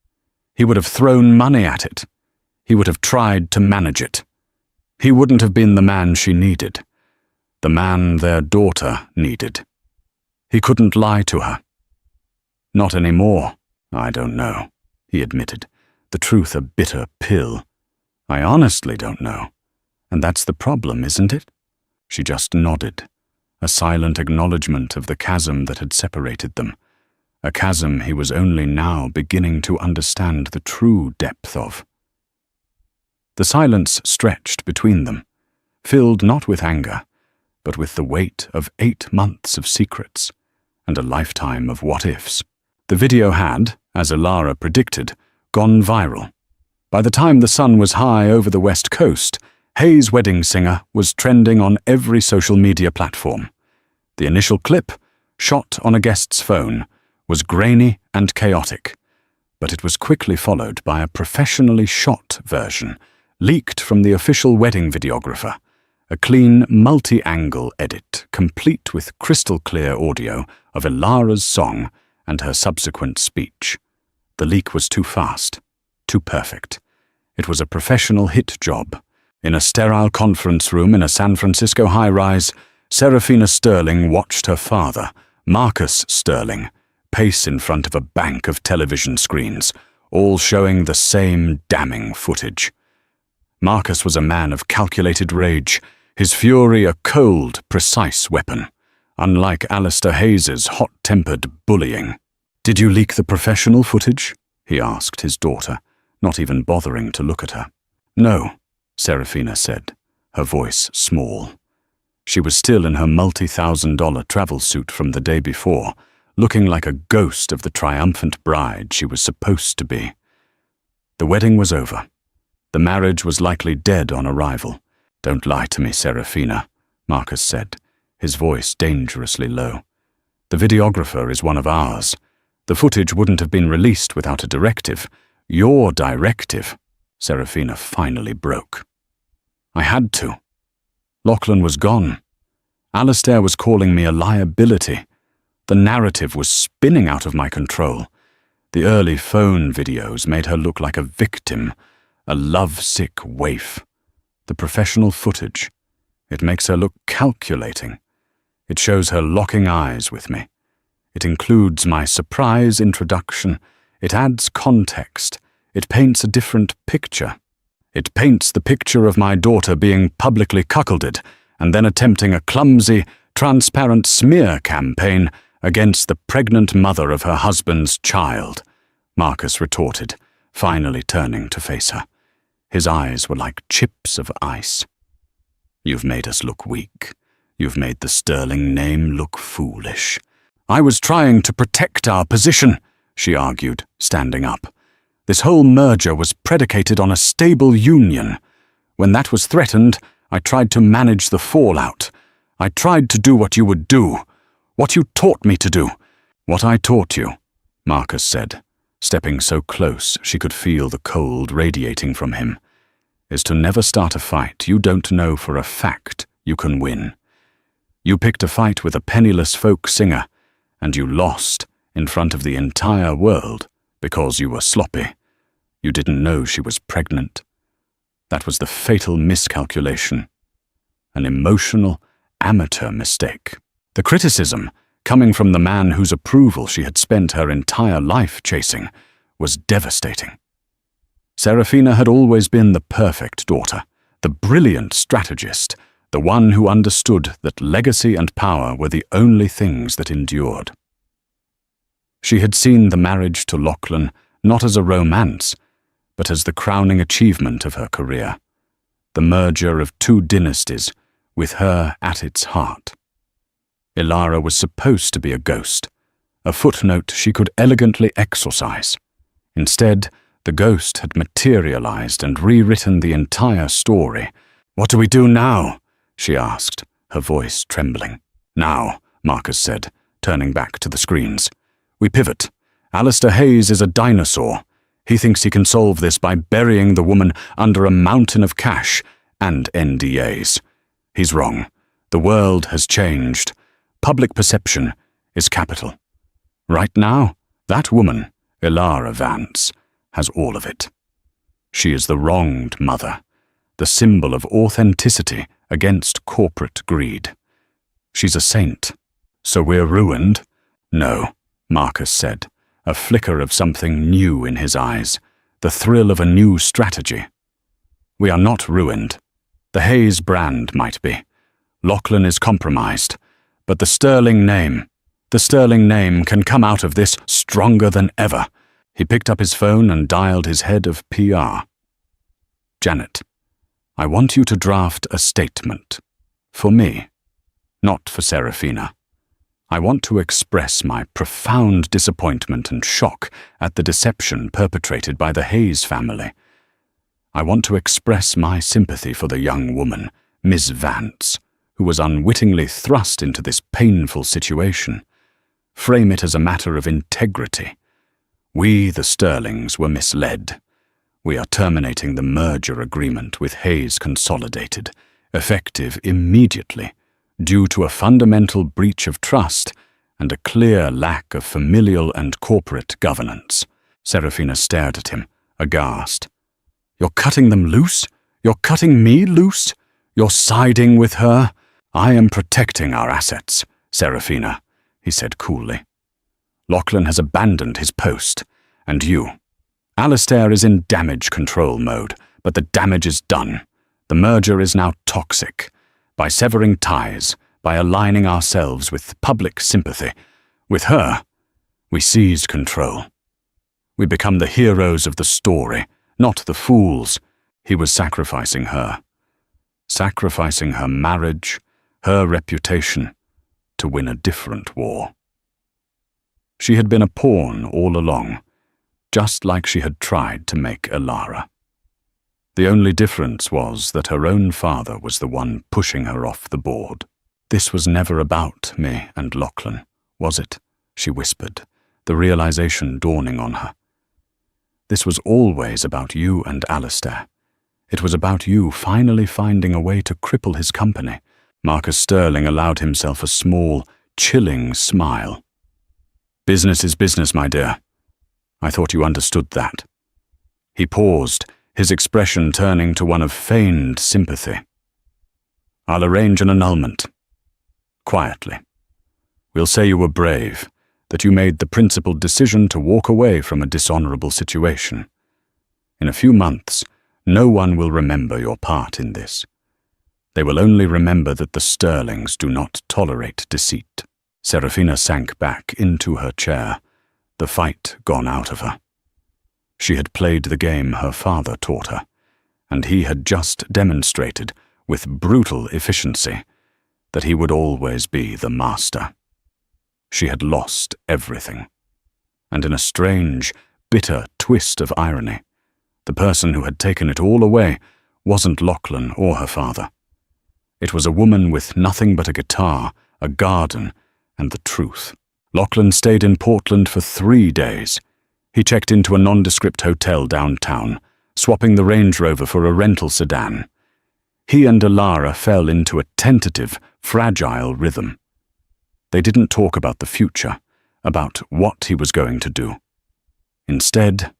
He would have thrown money at it. He would have tried to manage it. He wouldn't have been the man she needed. the man their daughter needed. He couldn't lie to her. Not anymore, I don't know, he admitted, the truth a bitter pill. I honestly don't know. And that's the problem, isn't it? She just nodded, a silent acknowledgement of the chasm that had separated them, a chasm he was only now beginning to understand the true depth of. The silence stretched between them, filled not with anger, but with the weight of 8 months of secrets and a lifetime of what-ifs. The video had, as Ilara predicted, gone viral. By the time the sun was high over the West Coast, Hayes' Wedding Singer was trending on every social media platform. The initial clip, shot on a guest's phone, was grainy and chaotic, but it was quickly followed by a professionally shot version, leaked from the official wedding videographer, a clean, multi-angle edit, complete with crystal-clear audio of Ilara's song and her subsequent speech. The leak was too fast, too perfect. It was a professional hit job. In a sterile conference room in a San Francisco high-rise, Serafina Sterling watched her father, Marcus Sterling, pace in front of a bank of television screens, all showing the same damning footage. Marcus was a man of calculated rage, his fury a cold, precise weapon, unlike Alistair Hayes's hot-tempered bullying. "Did you leak the professional footage?" he asked his daughter, not even bothering to look at her. "No," Serafina said, her voice small. She was still in her multi-$1,000 travel suit from the day before, looking like a ghost of the triumphant bride she was supposed to be. The wedding was over. The marriage was likely dead on arrival. "Don't lie to me, Serafina," Marcus said, his voice dangerously low. "The videographer is one of ours. The footage wouldn't have been released without a directive. Your directive," Serafina finally broke. "I had to. Lachlan was gone. Alistair was calling me a liability. The narrative was spinning out of my control. The early phone videos made her look like a victim, a lovesick waif. The professional footage, it makes her look calculating. It shows her locking eyes with me. It includes my surprise introduction. It adds context. It paints a different picture. It paints the picture of my daughter being publicly cuckolded and then attempting a clumsy, transparent smear campaign against the pregnant mother of her husband's child," Marcus retorted, finally turning to face her. His eyes were like chips of ice. "You've made us look weak. You've made the Sterling name look foolish." "I was trying to protect our position," she argued, standing up. "This whole merger was predicated on a stable union. When that was threatened, I tried to manage the fallout. I tried to do what you would do, what you taught me to do." "What I taught you," Marcus said, stepping so close she could feel the cold radiating from him, "is to never start a fight you don't know for a fact you can win. You picked a fight with a penniless folk singer, and you lost in front of the entire world because you were sloppy. You didn't know she was pregnant. That was the fatal miscalculation. An emotional, amateur mistake. The criticism, coming from the man whose approval she had spent her entire life chasing, was devastating. Serafina had always been the perfect daughter, the brilliant strategist, the one who understood that legacy and power were the only things that endured. She had seen the marriage to Lachlan not as a romance, but as the crowning achievement of her career, the merger of two dynasties, with her at its heart. Ilara was supposed to be a ghost, a footnote she could elegantly exorcise. Instead, the ghost had materialized and rewritten the entire story. "What do we do now?" she asked, her voice trembling. "Now," Marcus said, turning back to the screens. "We pivot. Alistair Hayes is a dinosaur. He thinks he can solve this by burying the woman under a mountain of cash and NDAs. He's wrong. The world has changed. Public perception is capital. Right now, that woman, Ilara Vance, has all of it. She is the wronged mother, the symbol of authenticity against corporate greed. She's a saint. So we're ruined? No, Marcus said, a flicker of something new in his eyes, the thrill of a new strategy. We are not ruined. The Hayes brand might be. Lachlan is compromised, but the sterling name can come out of this stronger than ever. He picked up his phone and dialed his head of PR. Janet, I want you to draft a statement. For me, not for Serafina. I want to express my profound disappointment and shock at the deception perpetrated by the Hayes family. I want to express my sympathy for the young woman, Miss Vance, who was unwittingly thrust into this painful situation. Frame it as a matter of integrity. We, the Sterlings, were misled. We are terminating the merger agreement with Hayes Consolidated, effective immediately, due to a fundamental breach of trust and a clear lack of familial and corporate governance. Serafina stared at him, aghast. You're cutting them loose? You're cutting me loose? You're siding with her? I am protecting our assets, Serafina, he said coolly. Lachlan has abandoned his post, and you. Alistair is in damage control mode, but the damage is done. The merger is now toxic. By severing ties, by aligning ourselves with public sympathy, with her, we seize control. We become the heroes of the story, not the fools. He was sacrificing her. Sacrificing her marriage, her reputation, to win a different war. She had been a pawn all along, just like she had tried to make Elara. The only difference was that her own father was the one pushing her off the board. This was never about me and Lachlan, was it? She whispered, the realization dawning on her. This was always about you and Alistair. It was about you finally finding a way to cripple his company. Marcus Sterling allowed himself a small, chilling smile. Business is business, my dear. I thought you understood that. He paused, his expression turning to one of feigned sympathy. I'll arrange an annulment. Quietly. We'll say you were brave, that you made the principled decision to walk away from a dishonorable situation. In a few months, no one will remember your part in this. They will only remember that the Sterlings do not tolerate deceit. Serafina sank back into her chair, the fight gone out of her. She had played the game her father taught her, and he had just demonstrated, with brutal efficiency, that he would always be the master. She had lost everything. And in a strange, bitter twist of irony, the person who had taken it all away wasn't Lachlan or her father. It was a woman with nothing but a guitar, a garden, and the truth. Lachlan stayed in Portland for 3 days. He checked into a nondescript hotel downtown, swapping the Range Rover for a rental sedan. He and Elara fell into a tentative, fragile rhythm. They didn't talk about the future, about what he was going to do. Instead,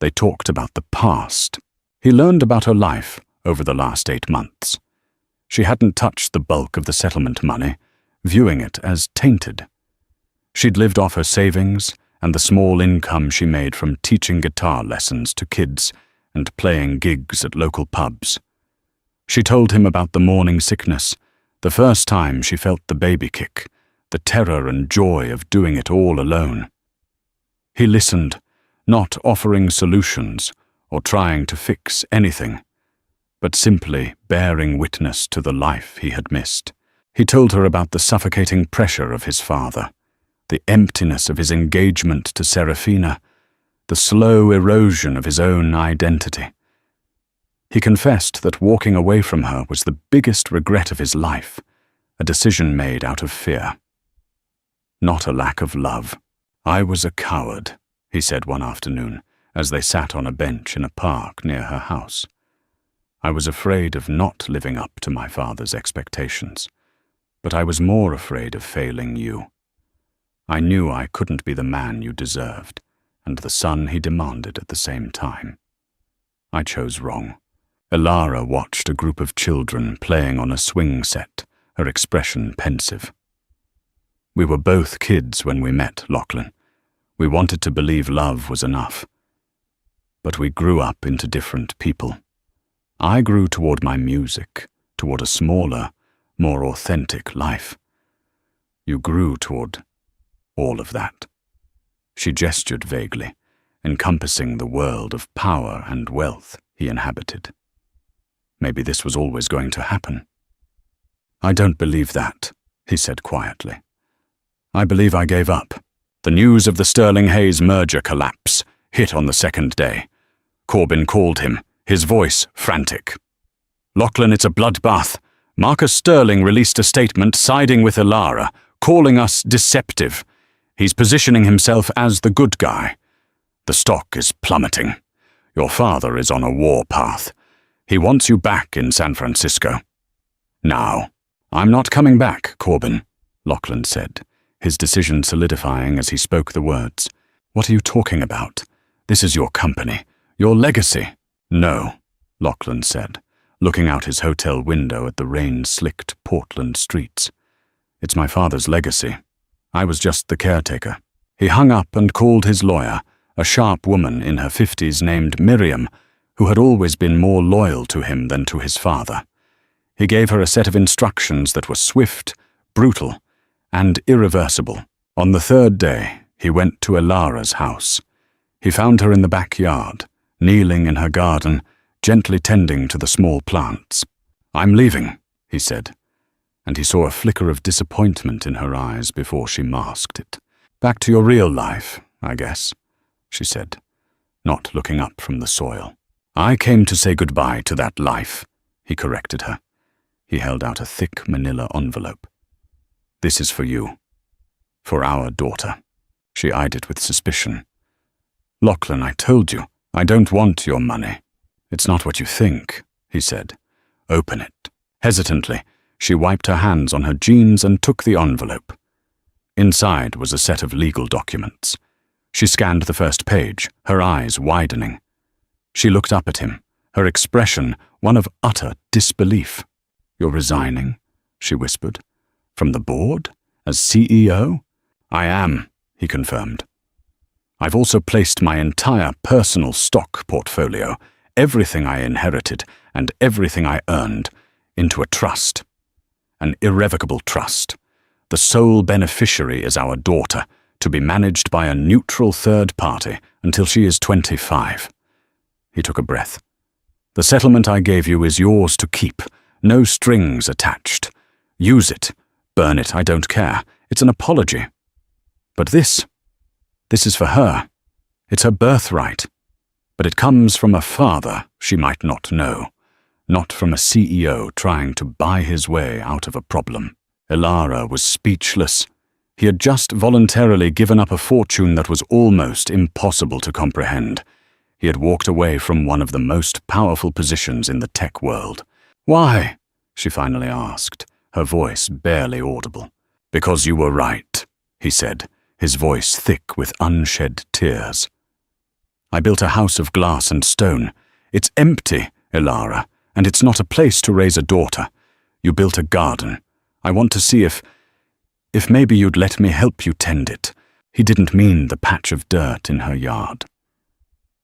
they talked about the past. He learned about her life over the last 8 months. She hadn't touched the bulk of the settlement money, viewing it as tainted. She'd lived off her savings and the small income she made from teaching guitar lessons to kids and playing gigs at local pubs. She told him about the morning sickness, the first time she felt the baby kick, the terror and joy of doing it all alone. He listened, not offering solutions or trying to fix anything, but simply bearing witness to the life he had missed. He told her about the suffocating pressure of his father, the emptiness of his engagement to Serafina, the slow erosion of his own identity. He confessed that walking away from her was the biggest regret of his life, a decision made out of fear. Not a lack of love. I was a coward, he said one afternoon, as they sat on a bench in a park near her house. I was afraid of not living up to my father's expectations, but I was more afraid of failing you. I knew I couldn't be the man you deserved, and the son he demanded at the same time. I chose wrong. Elara watched a group of children playing on a swing set, her expression pensive. We were both kids when we met, Lachlan. We wanted to believe love was enough. But we grew up into different people. I grew toward my music, toward a smaller, more authentic life. You grew toward all of that. She gestured vaguely, encompassing the world of power and wealth he inhabited. Maybe this was always going to happen. I don't believe that, he said quietly. I believe I gave up. The news of the Sterling Hayes merger collapse hit on the second day. Corbin called him, his voice frantic. Lachlan, it's a bloodbath. Marcus Sterling released a statement siding with Ilara, calling us deceptive. He's positioning himself as the good guy. The stock is plummeting. Your father is on a war path. He wants you back in San Francisco. Now, I'm not coming back, Corbin, Lachlan said, his decision solidifying as he spoke the words. What are you talking about? This is your company, your legacy. No, Lachlan said, looking out his hotel window at the rain-slicked Portland streets. It's my father's legacy. I was just the caretaker. He hung up and called his lawyer, a sharp woman in her 50s named Miriam, who had always been more loyal to him than to his father. He gave her a set of instructions that were swift, brutal, and irreversible. On the third day, he went to Ilara's house. He found her in the backyard, kneeling in her garden, gently tending to the small plants. I'm leaving, he said, and he saw a flicker of disappointment in her eyes before she masked it. Back to your real life, I guess, she said, not looking up from the soil. I came to say goodbye to that life, he corrected her. He held out a thick manila envelope. This is for you. For our daughter. She eyed it with suspicion. Lachlan, I told you, I don't want your money. It's not what you think, he said. Open it. Hesitantly, she wiped her hands on her jeans and took the envelope. Inside was a set of legal documents. She scanned the first page, her eyes widening. She looked up at him, her expression one of utter disbelief. You're resigning, she whispered. From the board? As CEO? I am, he confirmed. I've also placed my entire personal stock portfolio, everything I inherited and everything I earned, into a trust. An irrevocable trust. The sole beneficiary is our daughter, to be managed by a neutral third party until she is 25. He took a breath. The settlement I gave you is yours to keep, no strings attached. Use it. Burn it, I don't care. It's an apology. But this is for her. It's her birthright. But it comes from a father she might not know, not from a CEO trying to buy his way out of a problem. Ilara was speechless. He had just voluntarily given up a fortune that was almost impossible to comprehend. He had walked away from one of the most powerful positions in the tech world. Why? She finally asked, her voice barely audible. Because you were right, he said, his voice thick with unshed tears. I built a house of glass and stone. It's empty, Ilara, and it's not a place to raise a daughter. You built a garden. I want to see if maybe you'd let me help you tend it. He didn't mean the patch of dirt in her yard.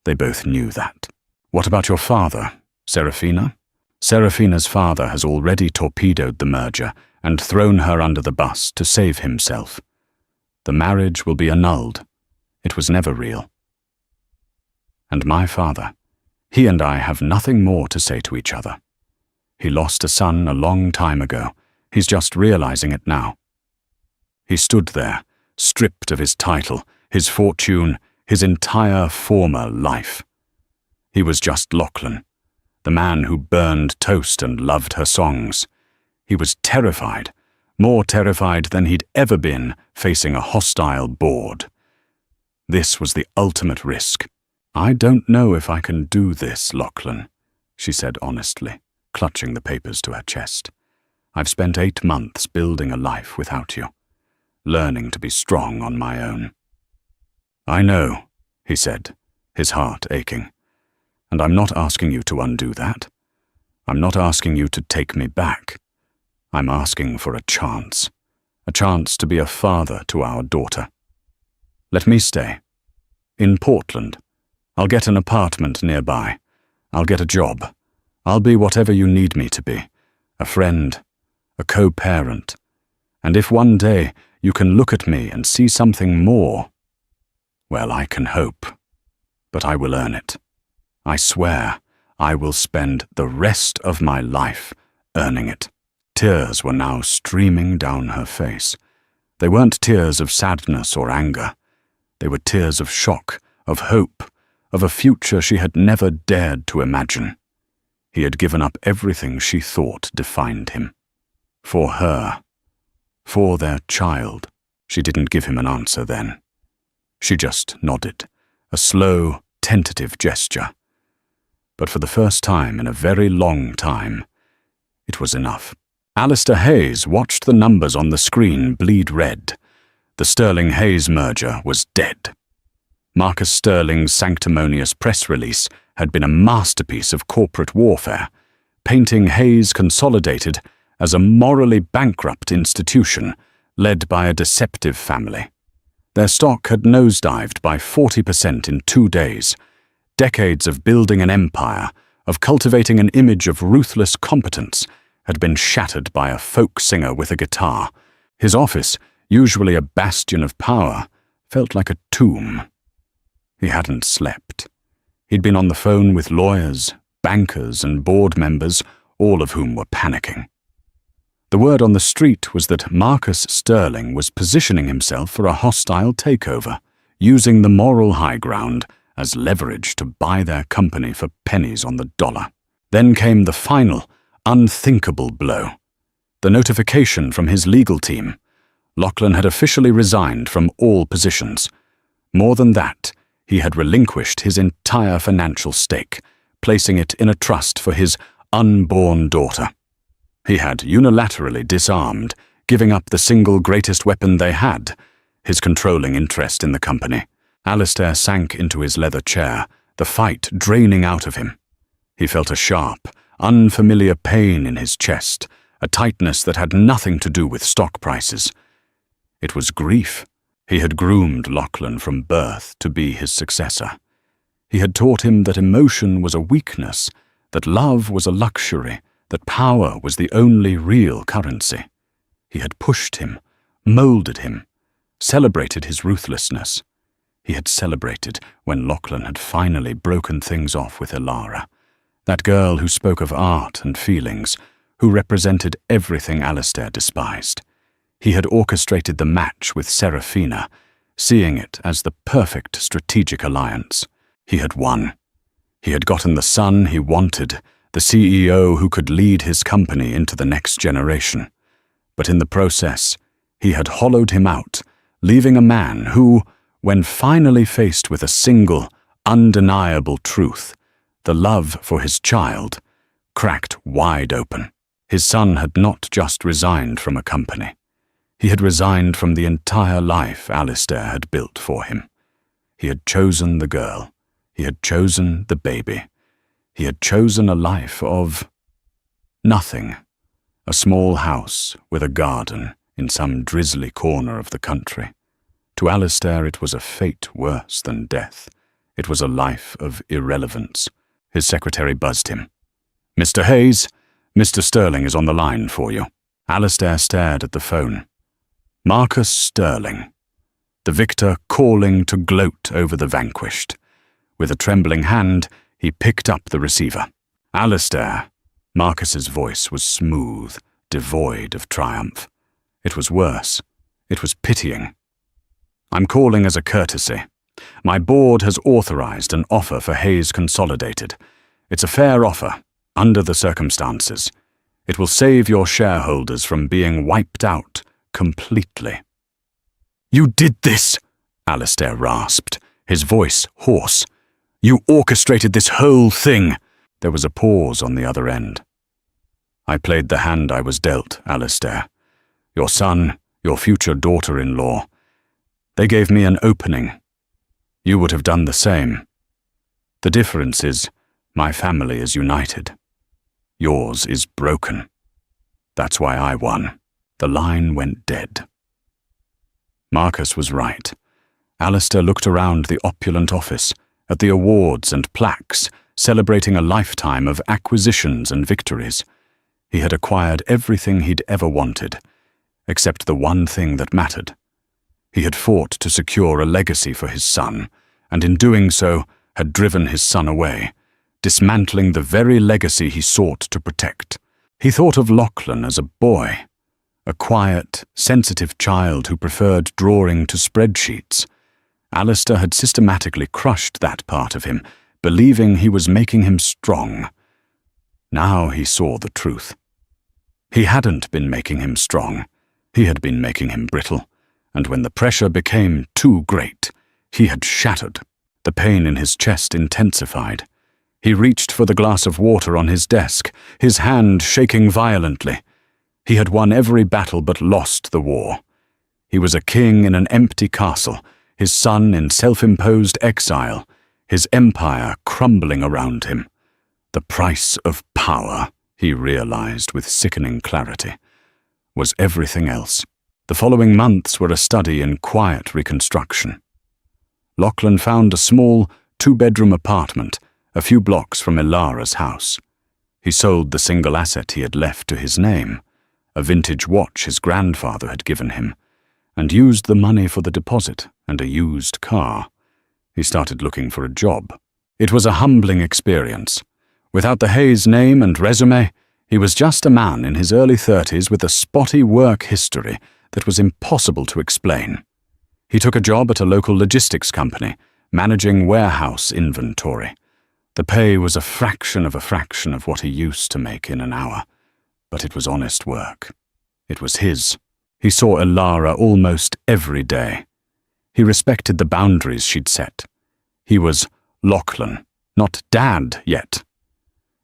They both knew that. What about your father, Serafina? Serafina's father has already torpedoed the merger and thrown her under the bus to save himself. The marriage will be annulled. It was never real. And my father, he and I have nothing more to say to each other. He lost a son a long time ago. He's just realizing it now. He stood there, stripped of his title, his fortune, his entire former life. He was just Lachlan, the man who burned toast and loved her songs. He was terrified, more terrified than he'd ever been facing a hostile board. This was the ultimate risk. I don't know if I can do this, Lachlan, she said honestly, clutching the papers to her chest. I've spent 8 months building a life without you, learning to be strong on my own. I know, he said, his heart aching. And I'm not asking you to undo that. I'm not asking you to take me back. I'm asking for a chance to be a father to our daughter. Let me stay. In Portland. I'll get an apartment nearby. I'll get a job. I'll be whatever you need me to be. A friend, a co-parent. And if one day you can look at me and see something more, well, I can hope. But I will earn it. I swear I will spend the rest of my life earning it. Tears were now streaming down her face. They weren't tears of sadness or anger. They were tears of shock, of hope, of a future she had never dared to imagine. He had given up everything she thought defined him. For her. For their child. She didn't give him an answer then. She just nodded, a slow, tentative gesture. But for the first time in a very long time, it was enough. Alistair Hayes watched the numbers on the screen bleed red. The Sterling-Hayes merger was dead. Marcus Sterling's sanctimonious press release had been a masterpiece of corporate warfare, painting Hayes Consolidated as a morally bankrupt institution led by a deceptive family. Their stock had nosedived by 40% in 2 days. Decades of building an empire, of cultivating an image of ruthless competence, had been shattered by a folk singer with a guitar. His office, usually a bastion of power, felt like a tomb. He hadn't slept. He'd been on the phone with lawyers, bankers, and board members, all of whom were panicking. The word on the street was that Marcus Sterling was positioning himself for a hostile takeover, using the moral high ground as leverage to buy their company for pennies on the dollar. Then came the final, unthinkable blow. The notification from his legal team. Lachlan had officially resigned from all positions. More than that, he had relinquished his entire financial stake, placing it in a trust for his unborn daughter. He had unilaterally disarmed, giving up the single greatest weapon they had, his controlling interest in the company. Alistair sank into his leather chair, the fight draining out of him. He felt a sharp, unfamiliar pain in his chest, a tightness that had nothing to do with stock prices. It was grief. He had groomed Lachlan from birth to be his successor. He had taught him that emotion was a weakness, that love was a luxury, that power was the only real currency. He had pushed him, molded him, celebrated his ruthlessness. He had celebrated when Lachlan had finally broken things off with Ilara, that girl who spoke of art and feelings, who represented everything Alistair despised. He had orchestrated the match with Serafina, seeing it as the perfect strategic alliance. He had won. He had gotten the son he wanted, the CEO who could lead his company into the next generation. But in the process, he had hollowed him out, leaving a man who, when finally faced with a single, undeniable truth, the love for his child, cracked wide open. His son had not just resigned from a company. He had resigned from the entire life Alistair had built for him. He had chosen the girl. He had chosen the baby. He had chosen a life of nothing. A small house with a garden in some drizzly corner of the country. To Alistair it was a fate worse than death. It was a life of irrelevance. His secretary buzzed him. "Mr. Hayes, Mr. Sterling is on the line for you." Alistair stared at the phone. Marcus Sterling, the victor calling to gloat over the vanquished. With a trembling hand, he picked up the receiver. "Alistair." Marcus's voice was smooth, devoid of triumph. It was worse. It was pitying. "I'm calling as a courtesy. My board has authorized an offer for Hayes Consolidated. It's a fair offer, under the circumstances. It will save your shareholders from being wiped out completely." "You did this," Alistair rasped, his voice hoarse. "You orchestrated this whole thing." There was a pause on the other end. "I played the hand I was dealt, Alistair. Your son, your future daughter-in-law. They gave me an opening. You would have done the same. The difference is, my family is united. Yours is broken." That's why I won. The line went dead. Marcus was right. Alistair looked around the opulent office, at the awards and plaques, celebrating a lifetime of acquisitions and victories. He had acquired everything he'd ever wanted, except the one thing that mattered. He had fought to secure a legacy for his son, and in doing so had driven his son away, dismantling the very legacy he sought to protect. He thought of Lachlan as a boy, a quiet, sensitive child who preferred drawing to spreadsheets. Alistair had systematically crushed that part of him, believing he was making him strong. Now he saw the truth. He hadn't been making him strong. He had been making him brittle, and when the pressure became too great, he had shattered. The pain in his chest intensified. He reached for the glass of water on his desk, his hand shaking violently. He had won every battle but lost the war. He was a king in an empty castle, his son in self-imposed exile, his empire crumbling around him. The price of power, he realized with sickening clarity, was everything else. The following months were a study in quiet reconstruction. Lachlan found a small, two-bedroom apartment a few blocks from Ilara's house. He sold the single asset he had left to his name, a vintage watch his grandfather had given him, and used the money for the deposit and a used car. He started looking for a job. It was a humbling experience. Without the Hayes name and resume, he was just a man in his early 30s with a spotty work history that was impossible to explain. He took a job at a local logistics company, managing warehouse inventory. The pay was a fraction of what he used to make in an hour, but it was honest work. It was his. He saw Ilara almost every day. He respected the boundaries she'd set. He was Lachlan, not Dad yet.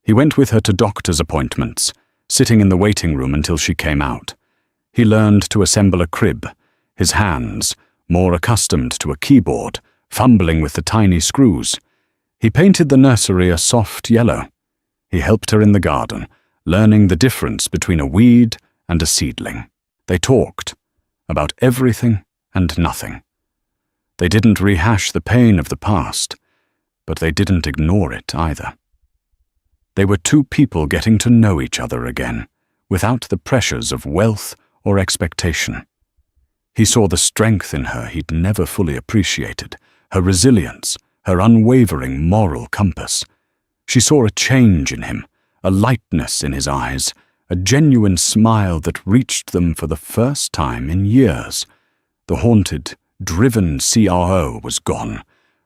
He went with her to doctor's appointments, sitting in the waiting room until she came out. He learned to assemble a crib, his hands, more accustomed to a keyboard, fumbling with the tiny screws. He painted the nursery a soft yellow. He helped her in the garden, learning the difference between a weed and a seedling. They talked about everything and nothing. They didn't rehash the pain of the past, but they didn't ignore it either. They were two people getting to know each other again, without the pressures of wealth or expectation. He saw the strength in her he'd never fully appreciated, her resilience, her unwavering moral compass. She saw a change in him, a lightness in his eyes, a genuine smile that reached them for the first time in years. The haunted, driven CRO was gone,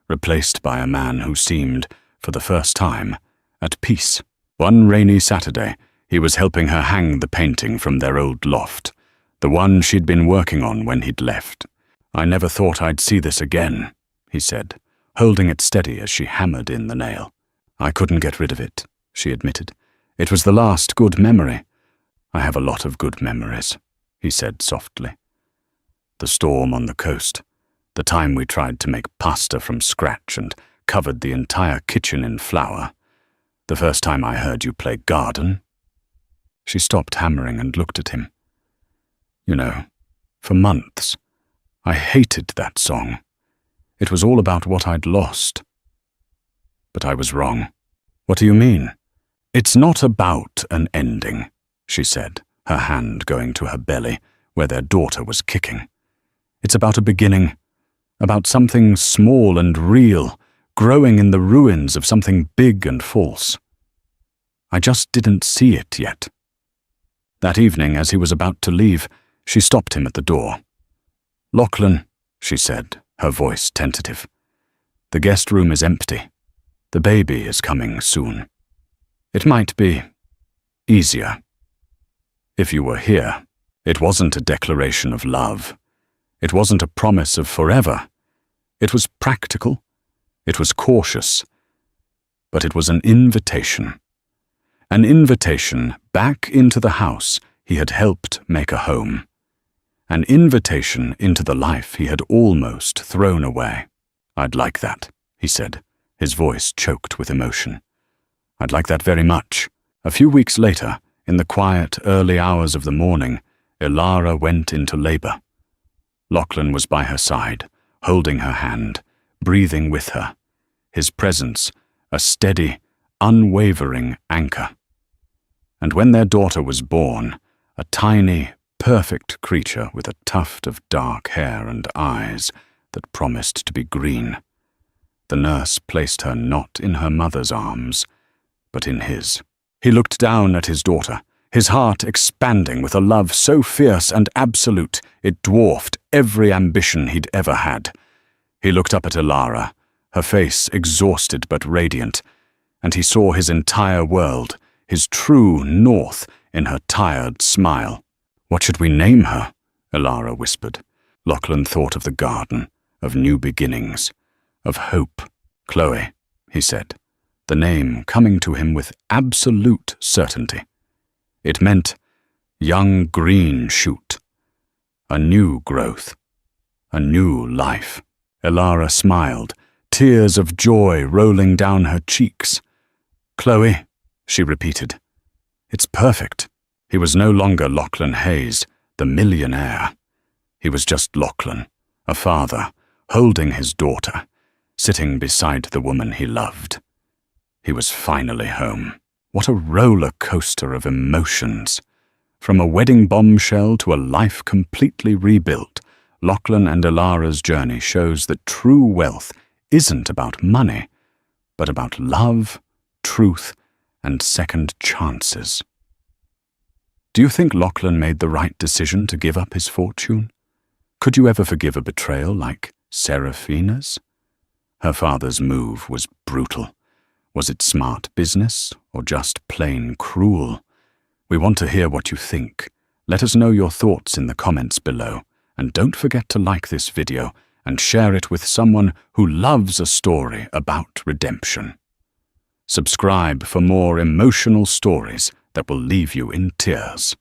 replaced by a man who seemed, for the first time, at peace. One rainy Saturday, he was helping her hang the painting from their old loft, the one she'd been working on when he'd left. "I never thought I'd see this again," he said, holding it steady as she hammered in the nail. "I couldn't get rid of it," she admitted. "It was the last good memory." "I have a lot of good memories," he said softly. The storm on the coast, the time we tried to make pasta from scratch and covered the entire kitchen in flour, the first time I heard you play garden. She stopped hammering and looked at him. "You know, for months, I hated that song. It was all about what I'd lost. But I was wrong." "What do you mean?" "It's not about an ending," she said, her hand going to her belly, where their daughter was kicking. "It's about a beginning, about something small and real, growing in the ruins of something big and false. I just didn't see it yet." That evening, as he was about to leave, she stopped him at the door. "Lachlan," she said, her voice tentative, "the guest room is empty. The baby is coming soon. It might be easier if you were here." It wasn't a declaration of love. It wasn't a promise of forever. It was practical. It was cautious. But it was an invitation. An invitation back into the house he had helped make a home. An invitation into the life he had almost thrown away. "I'd like that," he said, his voice choked with emotion. "I'd like that very much." A few weeks later, In the quiet, early hours of the morning, Ilara went into labor. Lachlan was by her side, holding her hand, breathing with her, his presence a steady, unwavering anchor. And when their daughter was born, a tiny, perfect creature with a tuft of dark hair and eyes that promised to be green, the nurse placed her not in her mother's arms, but in his. He looked down at his daughter, his heart expanding with a love so fierce and absolute it dwarfed every ambition he'd ever had. He looked up at Ilara, her face exhausted but radiant, and he saw his entire world, his true north, in her tired smile. "What should we name her?" Ilara whispered. Lachlan thought of the garden, of new beginnings, of hope. "Chloe," he said, the name coming to him with absolute certainty. It meant young green shoot, a new growth, a new life. Ilara smiled, tears of joy rolling down her cheeks. "Chloe," she repeated. "It's perfect." He was no longer Lachlan Hayes, the millionaire. He was just Lachlan, a father, holding his daughter, sitting beside the woman he loved. He was finally home. What a roller coaster of emotions. From a wedding bombshell to a life completely rebuilt, Lachlan and Ilara's journey shows that true wealth isn't about money, but about love, truth, and second chances. Do you think Lachlan made the right decision to give up his fortune? Could you ever forgive a betrayal like Seraphina's? Her father's move was brutal. Was it smart business or just plain cruel? We want to hear what you think. Let us know your thoughts in the comments below. And don't forget to like this video and share it with someone who loves a story about redemption. Subscribe for more emotional stories that will leave you in tears.